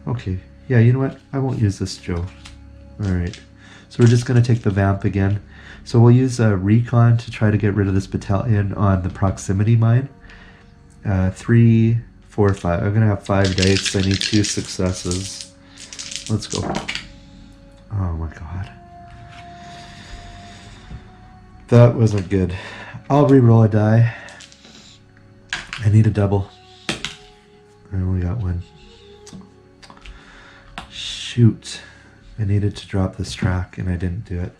Okay. Yeah, you know what? I won't use this Joe. Alright. So we're just going to take the Vamp again. So we'll use Recon to try to get rid of this battalion on the proximity mine. 3, 4, 5. I'm going to have 5 dice. I need 2 successes. Let's go. Oh my god. That wasn't good. I'll re-roll a die. I need a double. I only got one. Shoot. I needed to drop this track and I didn't do it.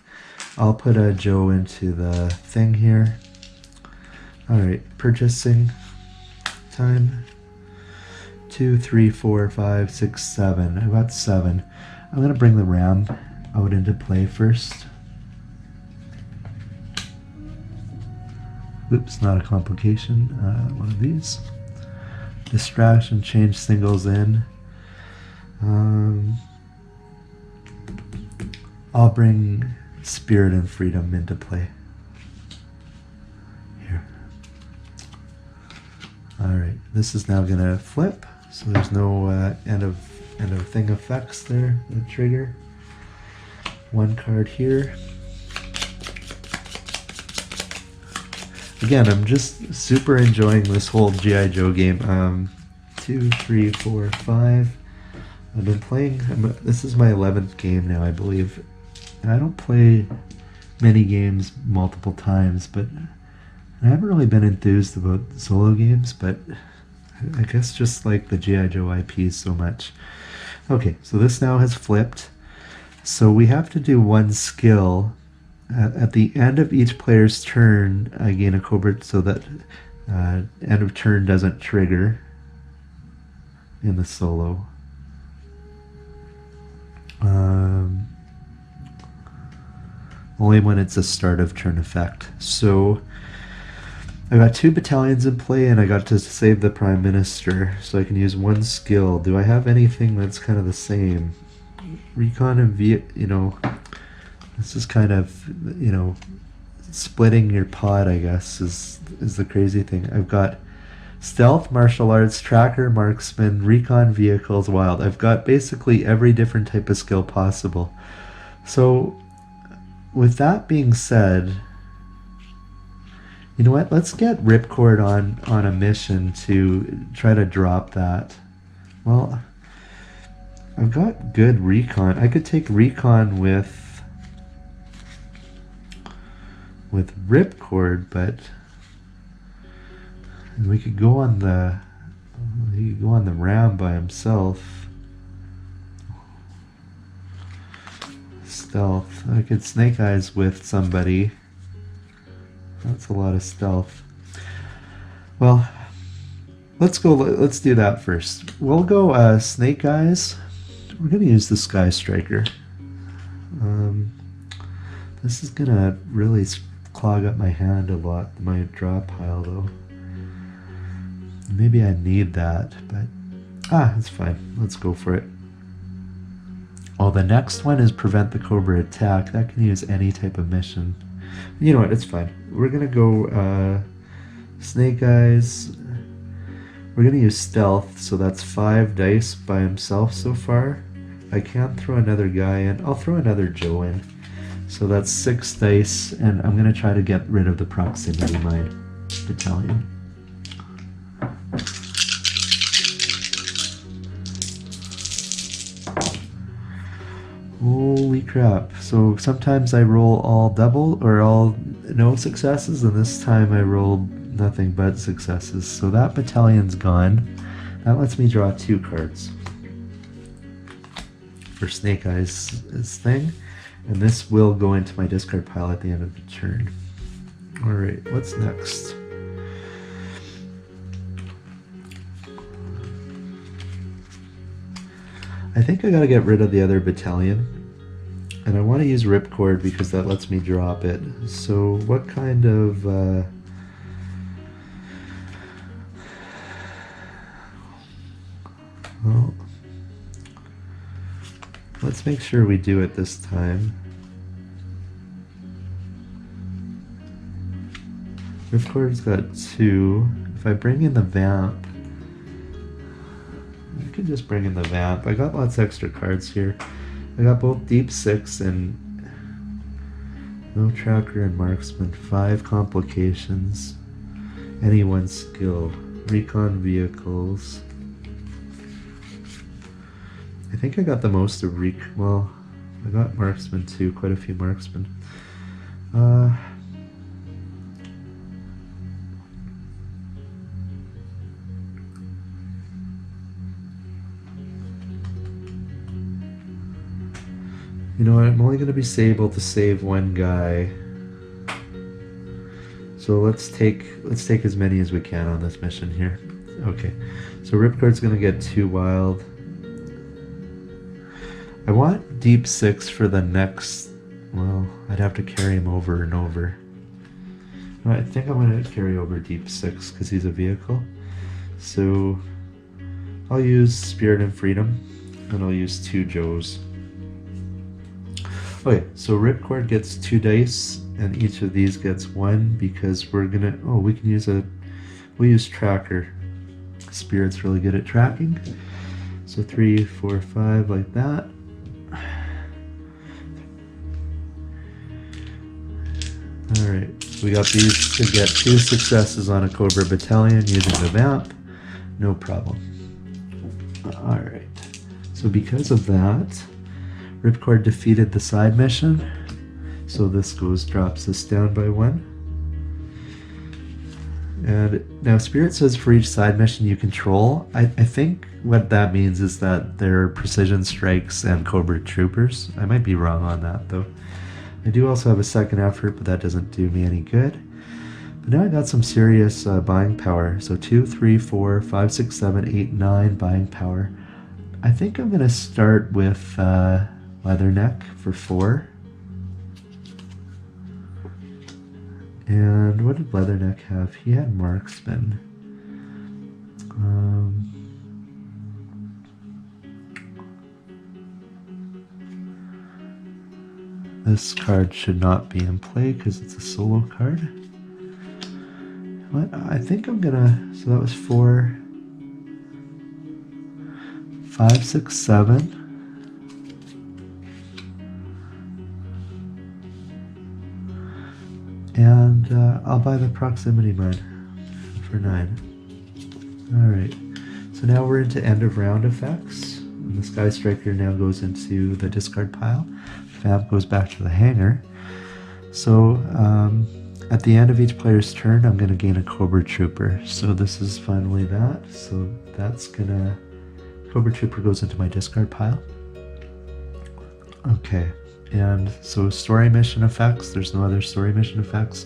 I'll put a Joe into the thing here. Alright, purchasing time. 2, 3, 4, 5, 6, 7. I got 7. I'm going to bring the ram out into play first. Oops, not a complication. One of these. Distraction, change singles in. I'll bring Spirit and Freedom into play. Here. Alright, this is now going to flip. So there's no end of thing effects there, the trigger. One card here. Again, I'm just super enjoying this whole G.I. Joe game. 2, 3, 4, 5. I've been playing, this is my 11th game now, I believe. And I don't play many games multiple times, but I haven't really been enthused about solo games, but I guess just like the G.I. Joe IP so much. Okay, so this now has flipped. So we have to do one skill. At the end of each player's turn, I gain a Cobra so that end of turn doesn't trigger in the solo. Only when it's a start of turn effect. So I got 2 battalions in play and I got to save the Prime Minister, so I can use one skill. Do I have anything that's kind of the same? Recon and you know, this is kind of, you know, splitting your pod, I guess, is the crazy thing. I've got Stealth, Martial Arts, Tracker, Marksman, Recon, Vehicles, Wild. I've got basically every different type of skill possible. So, with that being said, you know what? Let's get Ripcord on a mission to try to drop that. Well, I've got good Recon. I could take Recon with Ripcord, but we could go on the ram by himself. Stealth. I could Snake Eyes with somebody. That's a lot of stealth. Well, let's do that first. We'll go Snake Eyes. We're gonna use the Sky Striker. This is gonna really clog up my hand a lot, my draw pile though. Maybe I need that, but it's fine. Let's go for it. Oh, the next one is Prevent the Cobra Attack. That can use any type of mission. You know what, it's fine. We're gonna go Snake Eyes. We're gonna use Stealth, so that's 5 dice by himself so far. I can't throw another guy in. I'll throw another Joe in. So that's 6 dice, and I'm gonna try to get rid of the Proximity Mine battalion. Holy crap. So sometimes I roll all double or all no successes, and this time I rolled nothing but successes. So that battalion's gone. That lets me draw 2 cards for Snake Eyes' thing, and this will go into my discard pile at the end of the turn. Alright, what's next? I think I gotta get rid of the other battalion, and I want to use Ripcord because that lets me drop it. So what kind of well, let's make sure we do it this time. Ripcord's got 2. If I bring in the Vamp, I could just bring in the Vamp. I got lots of extra cards here. I got both Deep 6 and no Tracker and Marksman. 5 complications. Any one skill. Recon Vehicles. I think I got the most of well, I got Marksman too. Quite a few Marksmen. You know what, I'm only going to be able to save one guy. So let's take as many as we can on this mission here. Okay, so Ripcord's going to get 2 wild. I want deep 6 for the next... Well, I'd have to carry him over and over. I think I'm going to carry over deep 6 because he's a vehicle. So I'll use Spirit and Freedom, and I'll use 2 Joes. Okay, so Ripcord gets 2 dice, and each of these gets 1 because we're gonna... Oh, we can use we'll use Tracker. Spirit's really good at tracking. So 3, 4, 5, like that. Alright, we got these to get 2 successes on a Cobra battalion using the Vamp. No problem. Alright, so because of that, Ripcord defeated the side mission. So this drops this down by 1. And now Spirit says for each side mission you control. I think what that means is that there are precision strikes and Cobra troopers. I might be wrong on that though. I do also have a second effort, but that doesn't do me any good. But now I got some serious buying power. So 2, 3, 4, 5, 6, 7, 8, 9 buying power. I think I'm going to start with Leatherneck for 4. And what did Leatherneck have? He had Marksman. This card should not be in play because it's a solo card. What? I think I'm gonna... So that was 4, 5, 6, 7. And I'll buy the proximity mine for 9. Alright, so now we're into end of round effects. And the Sky Striker now goes into the discard pile. Vamp goes back to the hangar. So at the end of each player's turn, I'm going to gain a Cobra Trooper. So this is finally that. So that's gonna... Cobra Trooper goes into my discard pile. Okay. And so story mission effects, there's no other story mission effects,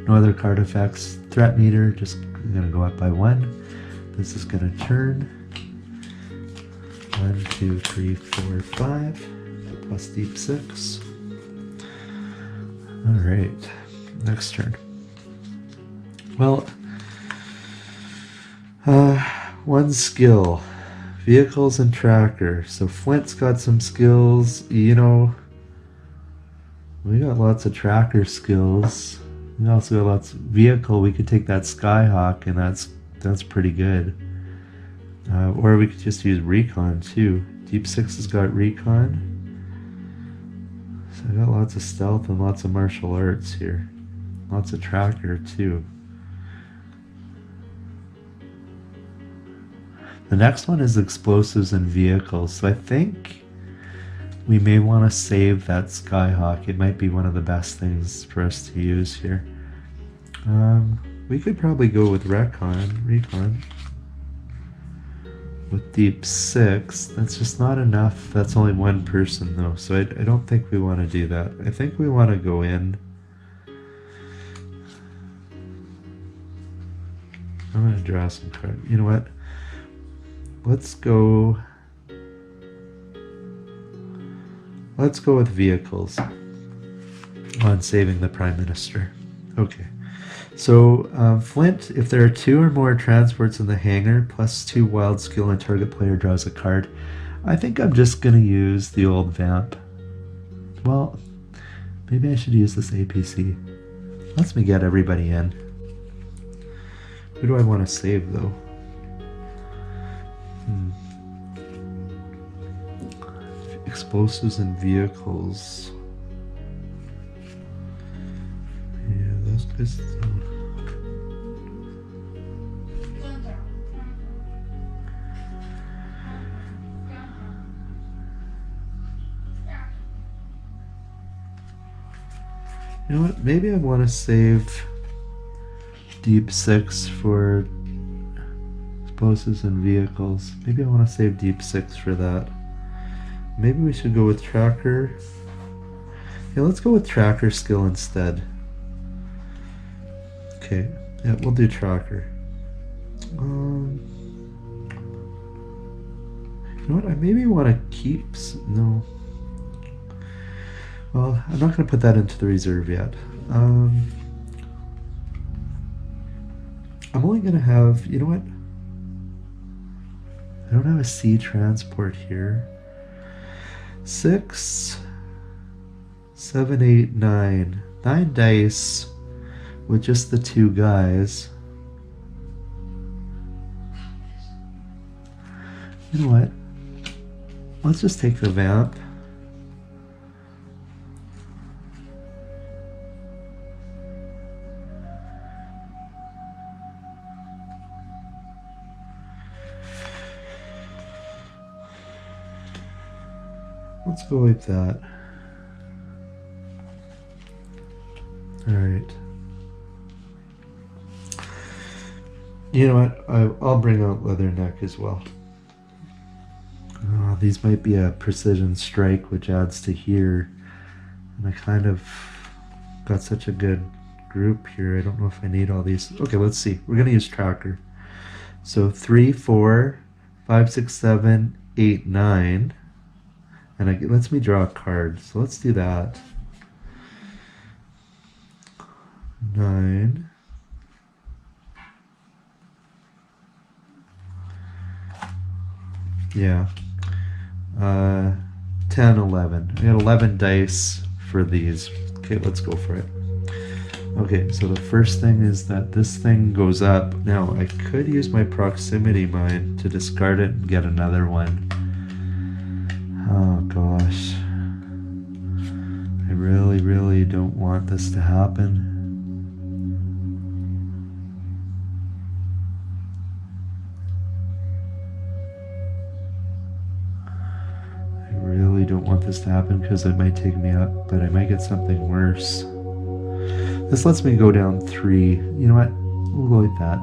no other card effects. Threat meter, just gonna go up by 1. This is gonna turn. 1, 2, 3, 4, 5, plus deep 6. Alright, next turn. Well, 1 skill, vehicles and tracker. So Flint's got some skills, you know. We got lots of tracker skills. We also got lots of vehicle. We could take that Skyhawk, and that's pretty good. Or we could just use recon too. Deep 6 has got recon. So I got lots of stealth and lots of martial arts here. Lots of tracker too. The next one is explosives and vehicles. So I think we may want to save that Skyhawk. It might be one of the best things for us to use here. We could probably go with recon. With deep 6, that's just not enough. That's only 1 person though, so I don't think we want to do that. I think we want to go in. I'm going to draw some cards. You know what? Let's go with vehicles on saving the Prime Minister. Okay. So Flint, if there are 2 or more transports in the hangar, plus 2 wild skill and target player draws a card, I think I'm just going to use the old Vamp. Well, maybe I should use this APC. Lets me get everybody in. Who do I want to save though? Explosives and vehicles. Yeah, those guys. You know what? Maybe I want to save Deep 6 for explosives and vehicles. Maybe I want to save Deep 6 for that. Maybe we should go with Tracker Okay, let's go with tracker skill instead. Okay, yeah, we'll do tracker. You know what? I maybe want to keep. No. Well, I'm not going to put that into the reserve yet. I'm only going to have. You know what? I don't have a sea transport here. 6, 7, 8, 9. 9 dice with just the 2 guys. You know what? Let's just take the vamp. Let's go like that. All right. You know what? I'll bring out Leatherneck as well. These might be a precision strike, which adds to here. And I kind of got such a good group here. I don't know if I need all these. Okay, let's see. We're going to use tracker. So 3, 4, 5, 6, 7, 8, 9. And it lets me draw a card. So let's do that. 9. Yeah. 10, 11. I got 11 dice for these. Okay, let's go for it. Okay, so the first thing is that this thing goes up. Now, I could use my proximity mine to discard it and get another one. Oh gosh. I really, really don't want this to happen. Don't want this to happen because it might take me up, but I might get something worse. This lets me go down 3. You know what? We'll go like that.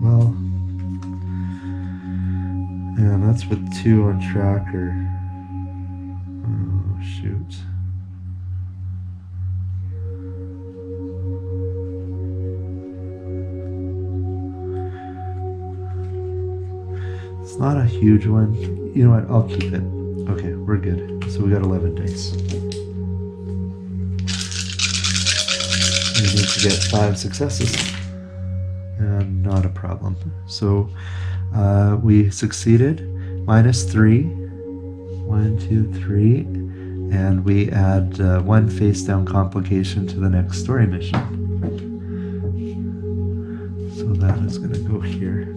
Well, yeah, that's with 2 on tracker. Oh, shoot. It's not a huge one. You know what? I'll keep it. Okay, we're good. So we got 11 dice. We need to get 5 successes. And not a problem. So we succeeded. -3. 1, 2, 3. And we add 1 face down complication to the next story mission. So that is going to go here.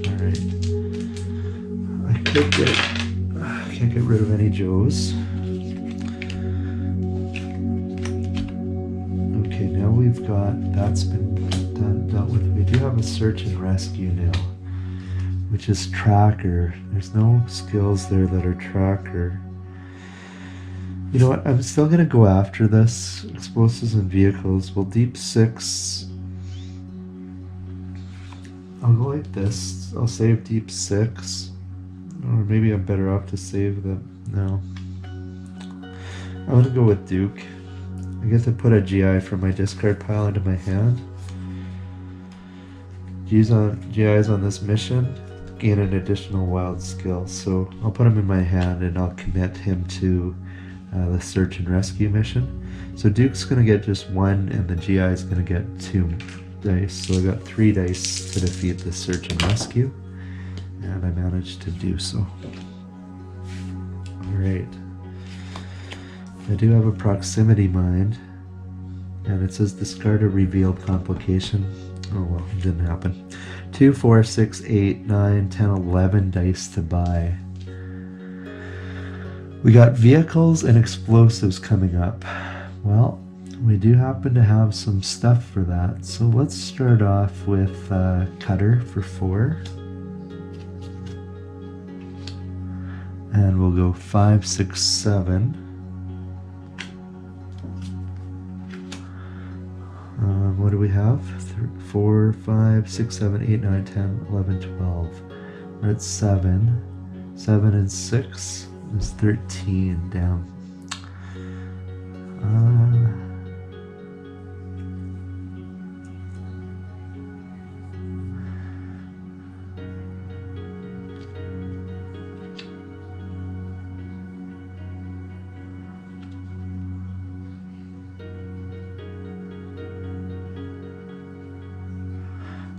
Alright. Can't get rid of any Joes. Okay, now we've got, that's been dealt with. We do have a search and rescue now, which is tracker. There's no skills there that are tracker. You know what, I'm still going to go after this. Explosives and vehicles. We'll deep 6. I'll go like this. I'll save deep 6. Or maybe I'm better off to save them. No. I'm going to go with Duke. I get to put a GI from my discard pile into my hand. GIs on this mission gain an additional wild skill. So I'll put him in my hand and I'll commit him to the search and rescue mission. So Duke's going to get just 1 and the GI is going to get 2 dice. So I got 3 dice to defeat the search and rescue. And I managed to do so. Alright. I do have a proximity mine. And it says discard a revealed complication. Oh well, it didn't happen. 2, 4, 6, 8, 9, 10, 11 dice to buy. We got vehicles and explosives coming up. Well, we do happen to have some stuff for that. So let's start off with Cutter for 4. And we'll go 5, 6, 7. What do we have? 4, 5, 6, 7, 8, 9, 10, 11, 12. We're at 7. 7 and 6 is 13. Down.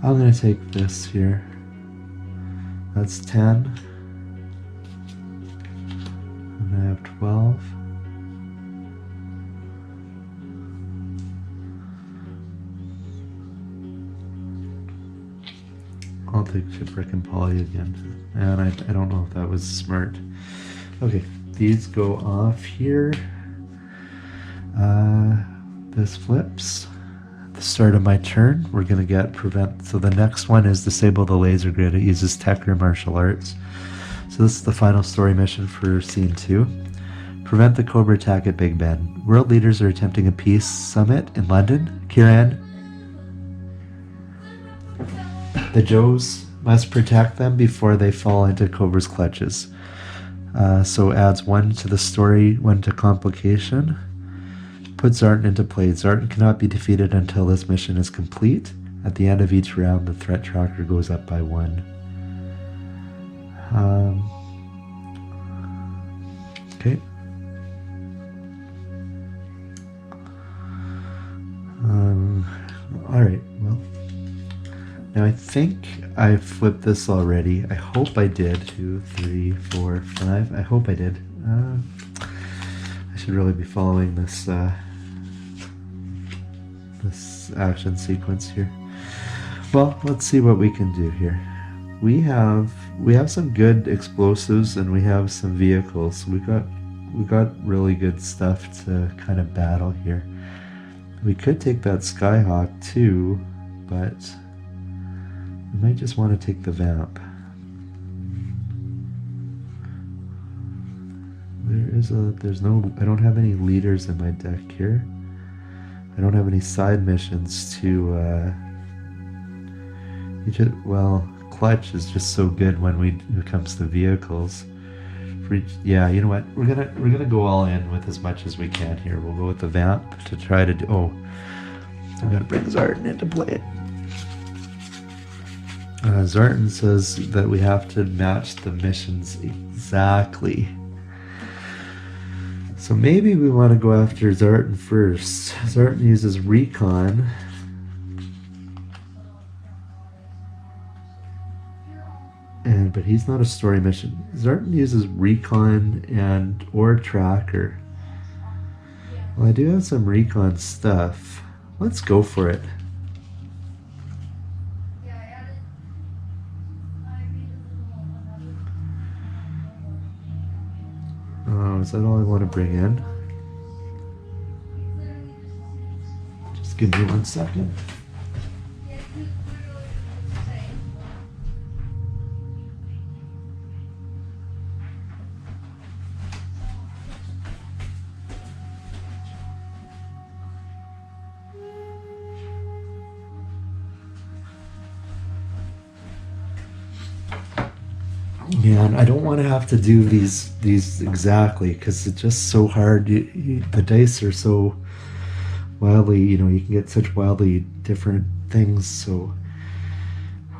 I'm going to take this here. That's 10. And I have 12. I'll take shipwreck and poly again. And I don't know if that was smart. Okay, these go off here. This flips. The start of my turn, we're going to get prevent. So the next one is disable the laser grid. It uses tech or martial arts. So this is the final story mission for scene 2. Prevent the Cobra attack at Big Ben. World leaders are attempting a peace summit in London. Kieran. The Joes must protect them before they fall into Cobra's clutches. So adds 1 to the story, 1 to complication. Put Zartan into play. Zartan cannot be defeated until this mission is complete. At the end of each round, the threat tracker goes up by 1. Okay. Alright, well. Now I think I flipped this already. I hope I did. 2, 3, 4, 5. I hope I did. I should really be following this this action sequence here. Well, let's see what we can do here. We have some good explosives and we have some vehicles. We got really good stuff to kind of battle here. We could take that Skyhawk too, but we might just want to take the Vamp. I don't have any leaders in my deck here. I don't have any side missions to, well, Clutch is just so good when it comes to vehicles. Yeah, you know what? We're gonna go all in with as much as we can here. We'll go with the Vamp to try to do, oh, I'm gonna bring Zartan into play. Zartan says that we have to match the missions exactly. So maybe we want to go after Zartan first. Zartan uses Recon. But he's not a story mission. Zartan uses Recon and or Tracker. Well, I do have some Recon stuff. Let's go for it. Oh, is that all I want to bring in? Just give me 1 second. Man, I don't want to have to do these exactly because it's just so hard. The dice are so wildly, you can get such wildly different things. So,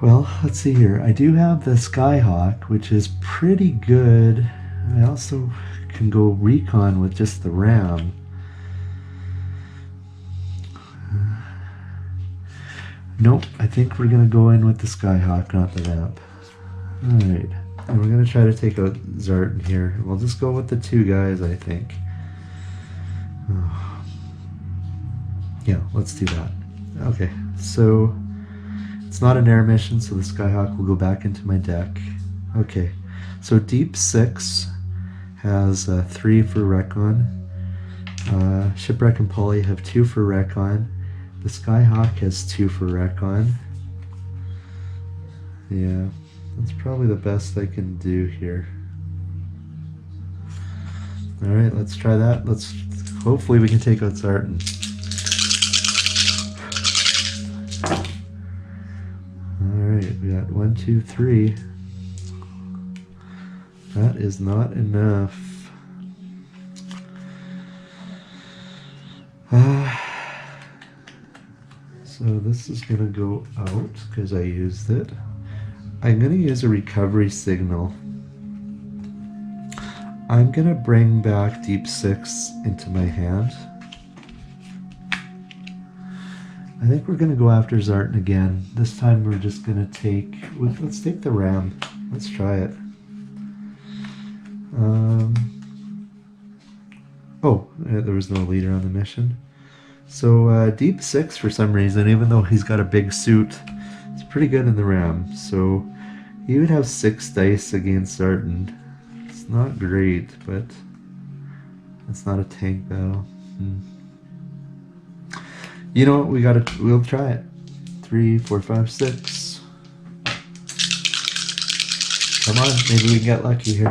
well, let's see here. I do have the Skyhawk, which is pretty good. I also can go Recon with just the Ram. Nope, I think we're going to go in with the Skyhawk, not the Vamp. Alright. And we're going to try to take out Zartan here. We'll just go with the 2 guys, I think. Oh. Yeah, let's do that. Okay, so it's not an air mission, so the Skyhawk will go back into my deck. Okay, so Deep 6 has 3 for Recon. Shipwreck and Poly have 2 for Recon. The Skyhawk has 2 for Recon. Yeah. That's probably the best I can do here. Alright, let's try that. Hopefully we can take out Zartan. Alright, we got 1, 2, 3. That is not enough. So this is going to go out because I used it. I'm going to use a recovery signal. I'm going to bring back Deep 6 into my hand. I think we're going to go after Zartan again. This time we're just going to take... Let's take the Ram. Let's try it. There was no leader on the mission. So Deep 6 for some reason, even though he's got a big suit, it's pretty good in the Ram. So he would have 6 dice against Zartan. It's not great, but it's not a tank battle. You know what? We'll try it. 3, 4, 5, 6. Come on, maybe we can get lucky here.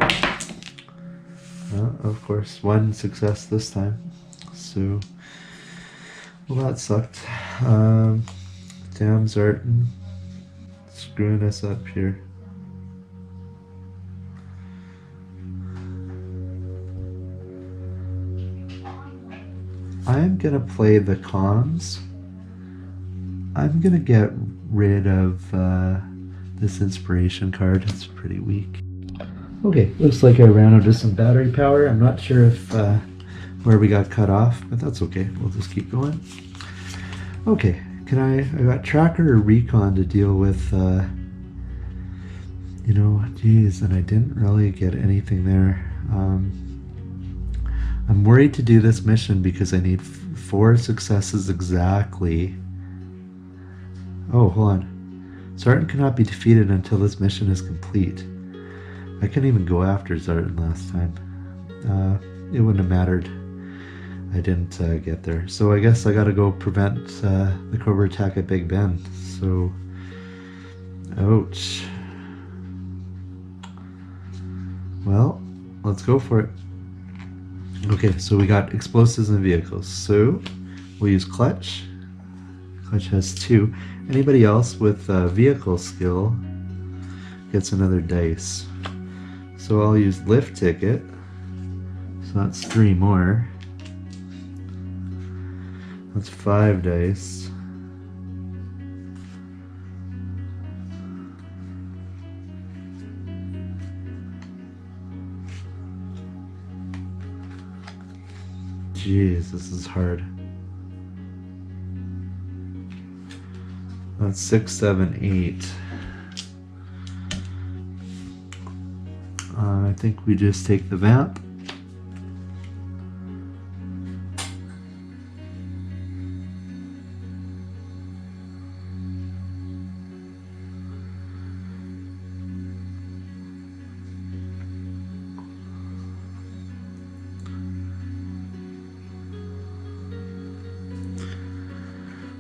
Of course, 1 success this time. So, well, that sucked. Damn Zartan, screwing us up here. I'm gonna play the comms. I'm gonna get rid of this inspiration card. It's pretty weak. Okay, looks like I ran out of some battery power. I'm not sure if where we got cut off, but that's okay. We'll just keep going. Okay, I got tracker or recon to deal with. You know, geez, and I didn't really get anything there. I'm worried to do this mission because I need 4 successes exactly. Oh, hold on. Zartan cannot be defeated until this mission is complete. I couldn't even go after Zartan last time. It wouldn't have mattered. I didn't get there. So I guess I gotta go prevent the Cobra attack at Big Ben. So, ouch. Well, let's go for it. Okay, so we got explosives and vehicles. So we'll use Clutch. Clutch has 2. Anybody else with vehicle skill gets another dice. So I'll use Lift Ticket. So that's 3 more. That's 5 dice. Jeez, this is hard. That's 6, 7, 8. I think we just take the Vamp.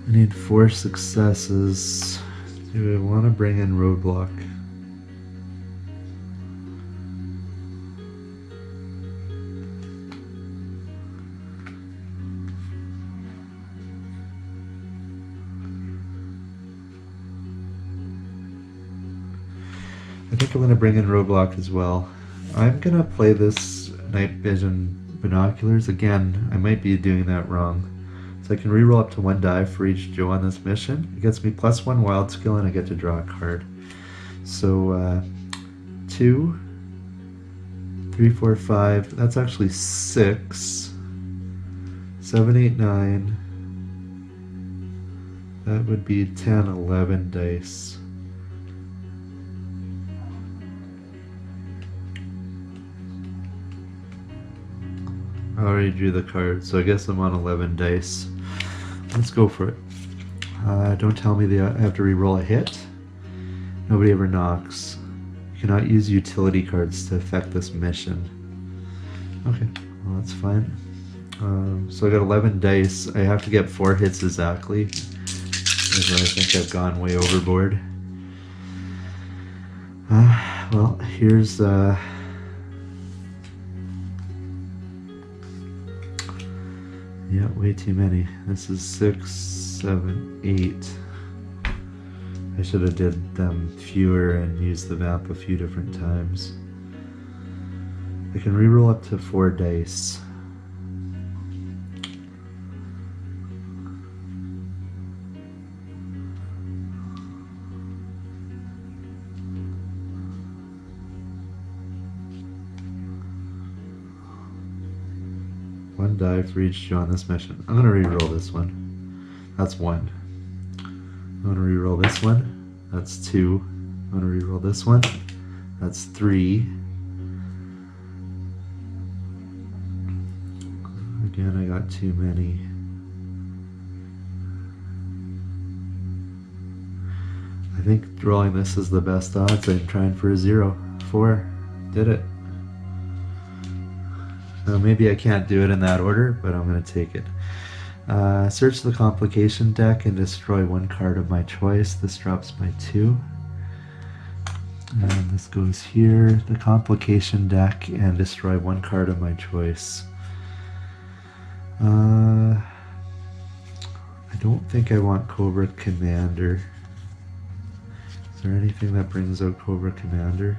I need 4 successes. Do I want to bring in Roadblock? I think I'm going to bring in Roadblock as well. I'm going to play this night vision binoculars. Again, I might be doing that wrong. So I can reroll up to 1 die for each Joe on this mission. It gets me +1 wild skill and I get to draw a card. So 2, 3, 4, 5. That's actually 6. 7, 8, 9. That would be 10, 11 dice. I already drew the card, so I guess I'm on 11 dice. Let's go for it. Don't tell me I have to re-roll a hit. Nobody ever knocks. You cannot use utility cards to affect this mission. Okay, well that's fine. So I got 11 dice. I have to get 4 hits exactly. Because I think I've gone way overboard. Well, here's... yeah, way too many. This is 6, 7, 8. I should have did them fewer and used the Vamp a few different times. I can reroll up to 4 dice. 1 die for each Joe on this mission. I'm gonna re-roll this one. That's 1. I'm gonna re-roll this one. That's 2. I'm gonna re-roll this one. That's 3. Again, I got too many. I think rolling this is the best odds. I'm trying for a 0. 4. Did it. Now, maybe I can't do it in that order, but I'm going to take it. Search the complication deck and destroy 1 card of my choice. This drops by 2. And this goes here, the complication deck, and destroy 1 card of my choice. I don't think I want Cobra Commander. Is there anything that brings out Cobra Commander?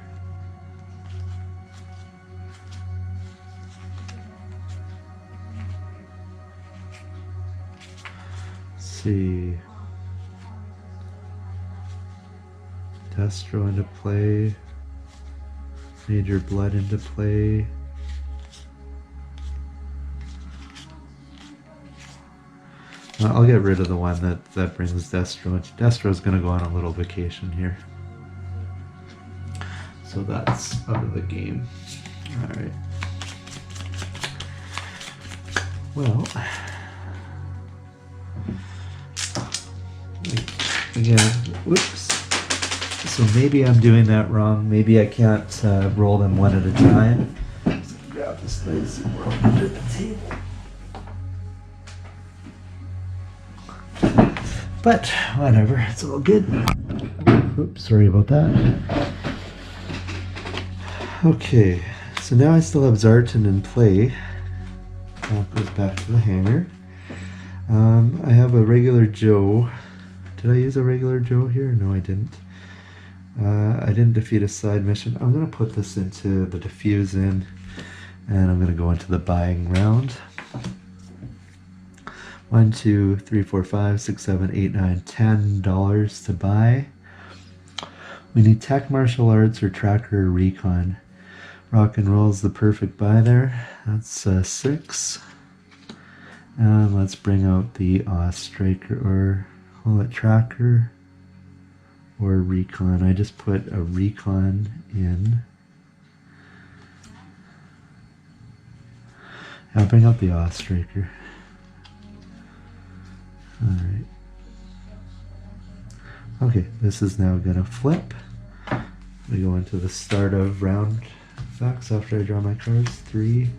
Let's see. Destro into play. Major Blood into play. I'll get rid of the one that brings Destro. Destro's going to go on a little vacation here. So that's out of the game. Alright. Well, again, whoops. So maybe I'm doing that wrong. Maybe I can't roll them one at a time. Let's grab this nice under the table. But whatever, it's all good. Oops, sorry about that. Okay, so now I still have Zartan in play. That goes back to the hanger. I have a regular Joe. Did I use a regular Joe here? No, I didn't. I didn't defeat a side mission. I'm going to put this into the diffuse in, and I'm going to go into the buying round. 1, 2, 3, 4, 5, 6, 7, 8, 9, $10 to buy. We need tech, martial arts, or tracker, or recon. Rock and roll is the perfect buy there. That's 6. And let's bring out the striker, or call it tracker, or recon. I just put a recon in. I'll bring out the striker. Alright. Okay, this is now going to flip. We go into the start of round effects after I draw my cards. 3.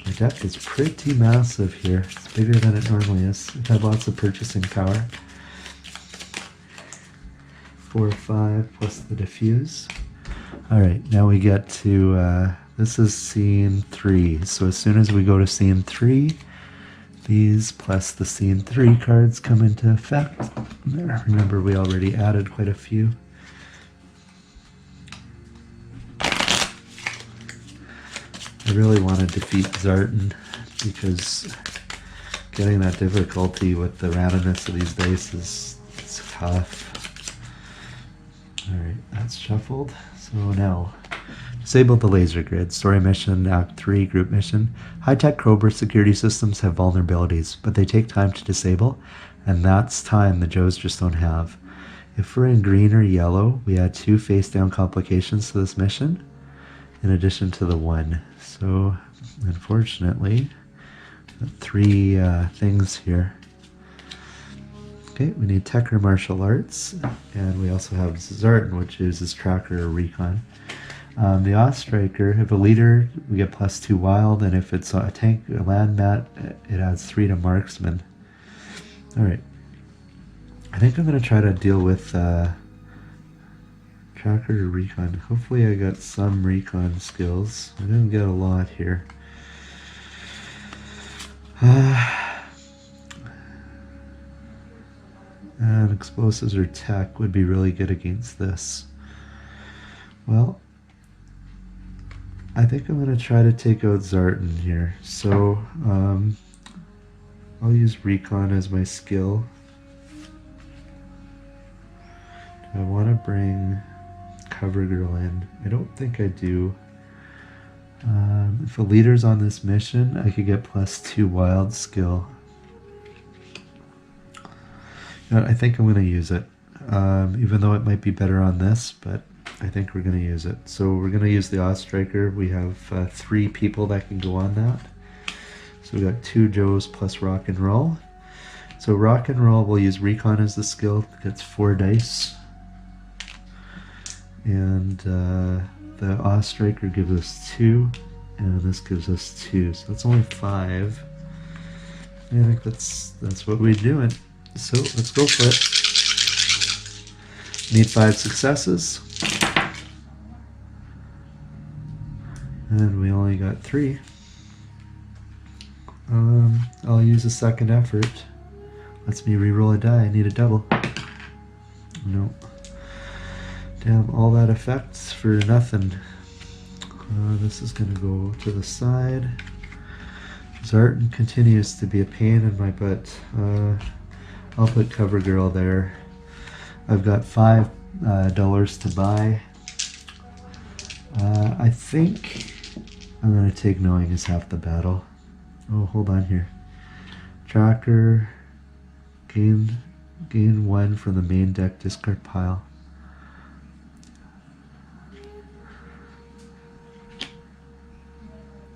My deck is pretty massive here. It's bigger than it normally is. I've had lots of purchasing power. 4, 5 plus the diffuse. Alright, now we get to, this is scene 3. So as soon as we go to scene 3, these plus the scene 3 cards come into effect. There, remember we already added quite a few. I really want to defeat Zartan because getting that difficulty with the randomness of these dice is tough. Alright, that's shuffled. So now, disable the laser grid. Story mission, Act 3, group mission. High-tech Cobra security systems have vulnerabilities, but they take time to disable, and that's time the Joes just don't have. If we're in green or yellow, we add 2 face-down complications to this mission, in addition to the 1. So, unfortunately, 3 things here. Okay, we need tech or martial arts, and we also have Zartan, which uses tracker or recon. The Striker, if a leader, we get +2 wild, and if it's a tank or land mat, it adds 3 to marksman. Alright. I think I'm going to try to deal with tracker or recon. Hopefully I got some recon skills. I didn't get a lot here. And explosives or tech would be really good against this. Well, I think I'm going to try to take out Zartan here. So, I'll use recon as my skill. Do I want to bring Cover Girl in? I don't think I do. If a leader's on this mission, I could get +2 wild skill. You know, I think I'm going to use it, even though it might be better on this, but I think we're going to use it. So we're going to use the Oz Striker. We have 3 people that can go on that. So we got 2 Joes plus Rock and Roll. So Rock and Roll, we'll use Recon as the skill. It gets 4 dice. And the Oz Striker gives us 2. And this gives us 2. So that's only 5. I think that's what we're doing. So let's go for it. Need 5 successes. And we only got 3. I'll use a second effort. Lets me re-roll a die. I need a double. Nope. Damn, all that effects for nothing. This is going to go to the side. Zartan continues to be a pain in my butt. I'll put Cover Girl there. I've got $5 to buy. I think I'm going to take Knowing is Half the Battle. Oh, hold on here. Tracker. Gain 1 from the main deck discard pile.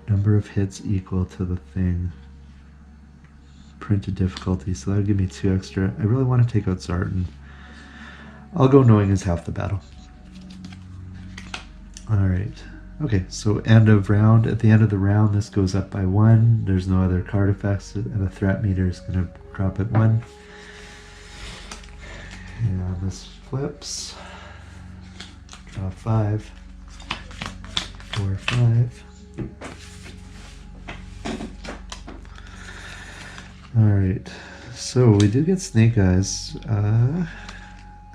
Number of hits equal to the thing. Printed difficulty, so that would give me 2 extra. I really want to take out Zartan. I'll go Knowing is Half the Battle. Alright. Okay, so end of round. At the end of the round, this goes up by 1. There's no other card effects, and the threat meter is going to drop at 1. And this flips. Draw 5. 4, 5. Alright, so we do get Snake Eyes and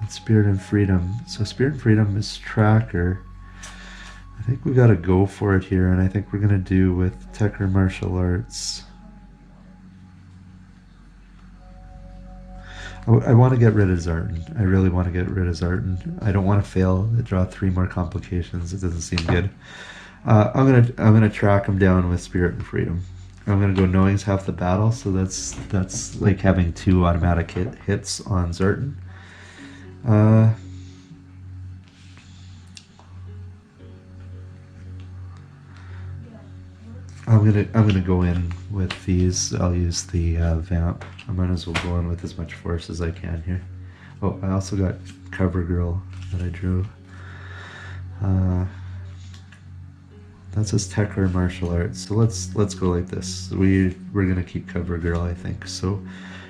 Spirit and Freedom. So Spirit and Freedom is Tracker. I think we gotta go for it here, and I think we're gonna do with Tech or Martial Arts. I want to get rid of Zartan. I really want to get rid of Zartan. I don't want to fail. I draw 3 more complications. It doesn't seem good. I'm gonna track him down with Spirit and Freedom. I'm gonna go Knowing is Half the Battle, so that's like having 2 automatic hits on Zartan. I'm gonna go in with these. I'll use the Vamp. I might as well go in with as much force as I can here. Oh, I also got Cover Girl that I drew. That says Tech or Martial Arts. So let's go like this. We're gonna keep Cover Girl, I think. So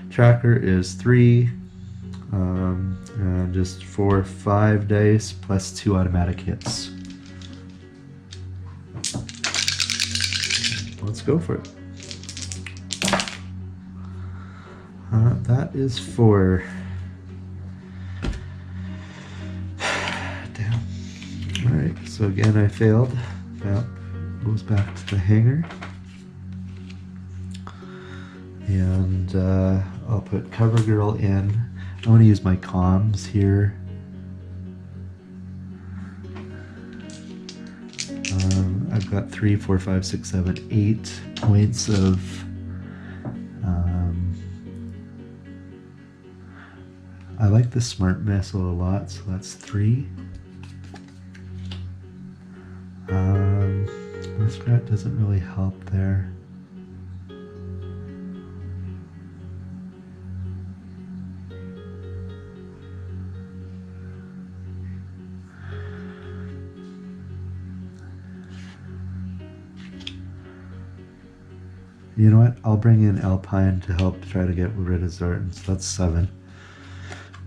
Tracker is 3, and just 4, 5 dice plus 2 automatic hits. Let's go for it. That is 4. Damn. Alright, so again I failed. That goes back to the hanger. And I'll put Cover Girl in. I'm going to use my comms here. I've got 3, 4, 5, 6, 7, 8 points of I like the Smart Missile a lot, so that's 3. Muskrat doesn't really help there. You know what? I'll bring in Alpine to help try to get rid of Zartan. So that's 7.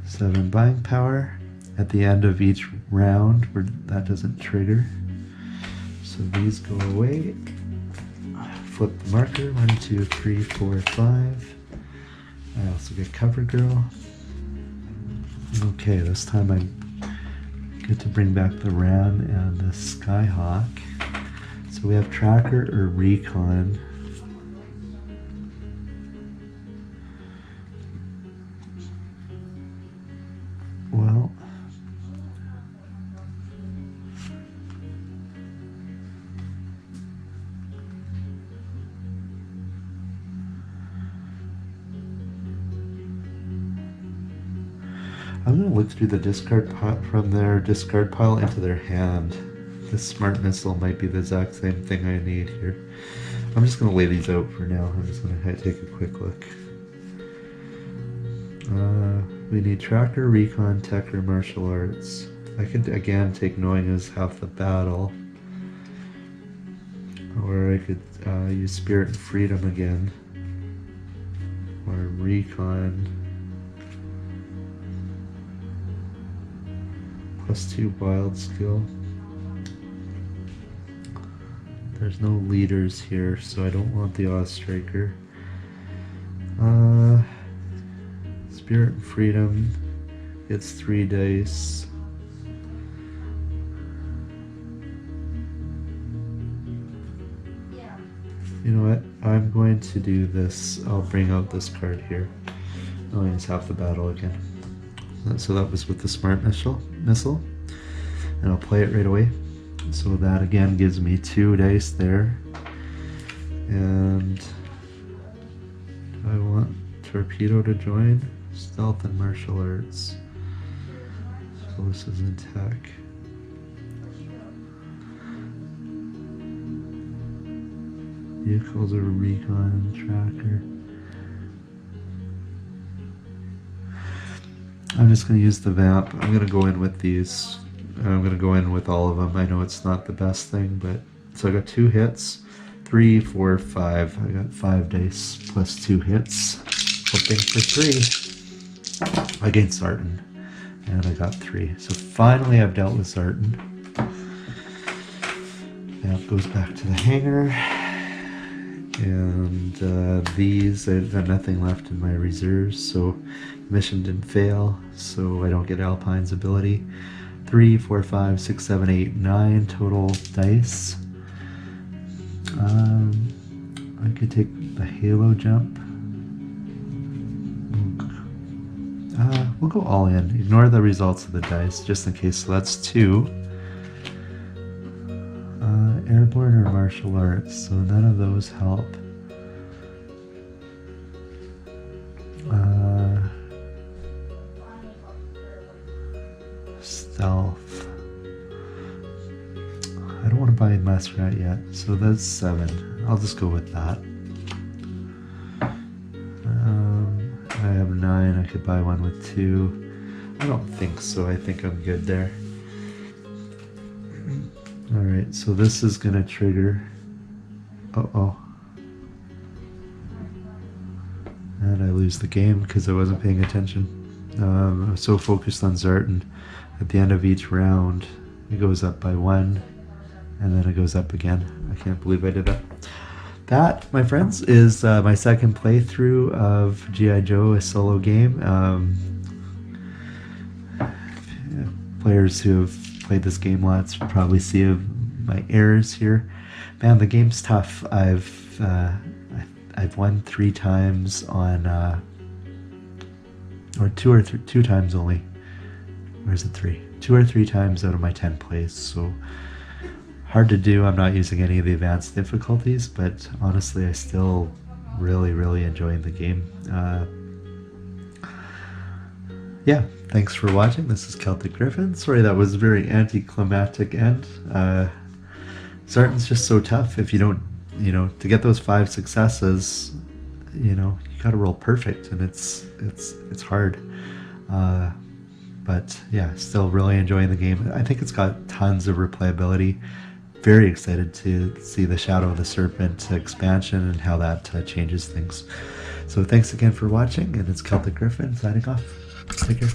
7 buying power at the end of each round where that doesn't trigger. So these go away. Flip the marker. 1, 2, 3, 4, 5. I also get Cover Girl. Okay, this time I get to bring back the Ram and the Skyhawk. So we have Tracker or Recon. Well, I'm going to look through the discard from their discard pile into their hand. This smart missile might be the exact same thing I need here. I'm just going to lay these out for now. I'm just going to take a quick look. We need tracker, recon, tech, or martial arts. I could again take knowing as half the battle. Or I could use spirit and freedom again. Or recon. +2 wild skill. There's no leaders here, so I don't want the Oz Striker. Spirit and freedom gets 3 dice. You know what? I'm going to do this. I'll bring out this card here. Oh, it's half the battle again. So that was with the smart missile. And I'll play it right away. So that again gives me 2 dice there. And I want torpedo to join. Stealth and martial arts. So this is in tech. Vehicles or recon tracker. I'm just going to use the vamp. I'm going to go in with these. I'm going to go in with all of them. I know it's not the best thing, but so I got 2 hits, 3, 4, 5. I got 5 dice plus 2 hits, hoping for 3 against Zartan, and I got 3. So finally, I've dealt with Zartan. Vamp goes back to the hangar, and these I've got nothing left in my reserves, so mission didn't fail, so I don't get Alpine's ability. 3, 4, 5, 6, 7, 8, 9 total dice. I could take the Halo jump. We'll go all in. Ignore the results of the dice, just in case. So that's 2. Airborne or martial arts, so none of those help. Stealth. I don't want to buy a muskrat yet, so that's 7. I'll just go with that. I have 9. I could buy one with 2. I don't think so. I think I'm good there. Alright, so this is going to trigger. Uh-oh. And I lose the game because I wasn't paying attention. I was so focused on Zartan. At the end of each round, it goes up by 1, and then it goes up again. I can't believe I did that. That, my friends, is my second playthrough of G.I. Joe, a solo game. Players who have played this game lots probably see my errors here. Man, the game's tough. I've won 3 times on, or 2 times only. Or is it 3? 2 or 3 times out of my 10 plays. So hard to do. I'm not using any of the advanced difficulties, but honestly, I still really enjoying the game. Yeah, thanks for watching. This is Celtic Griffon. Sorry that was a very anticlimactic end. Zartan's just so tough. If you don't, to get those 5 successes, you gotta roll perfect, and it's hard. But yeah, still really enjoying the game. I think it's got tons of replayability. Very excited to see the Shadow of the Serpent expansion and how that changes things. So thanks again for watching, and it's Celtic Griffon signing off. Take care.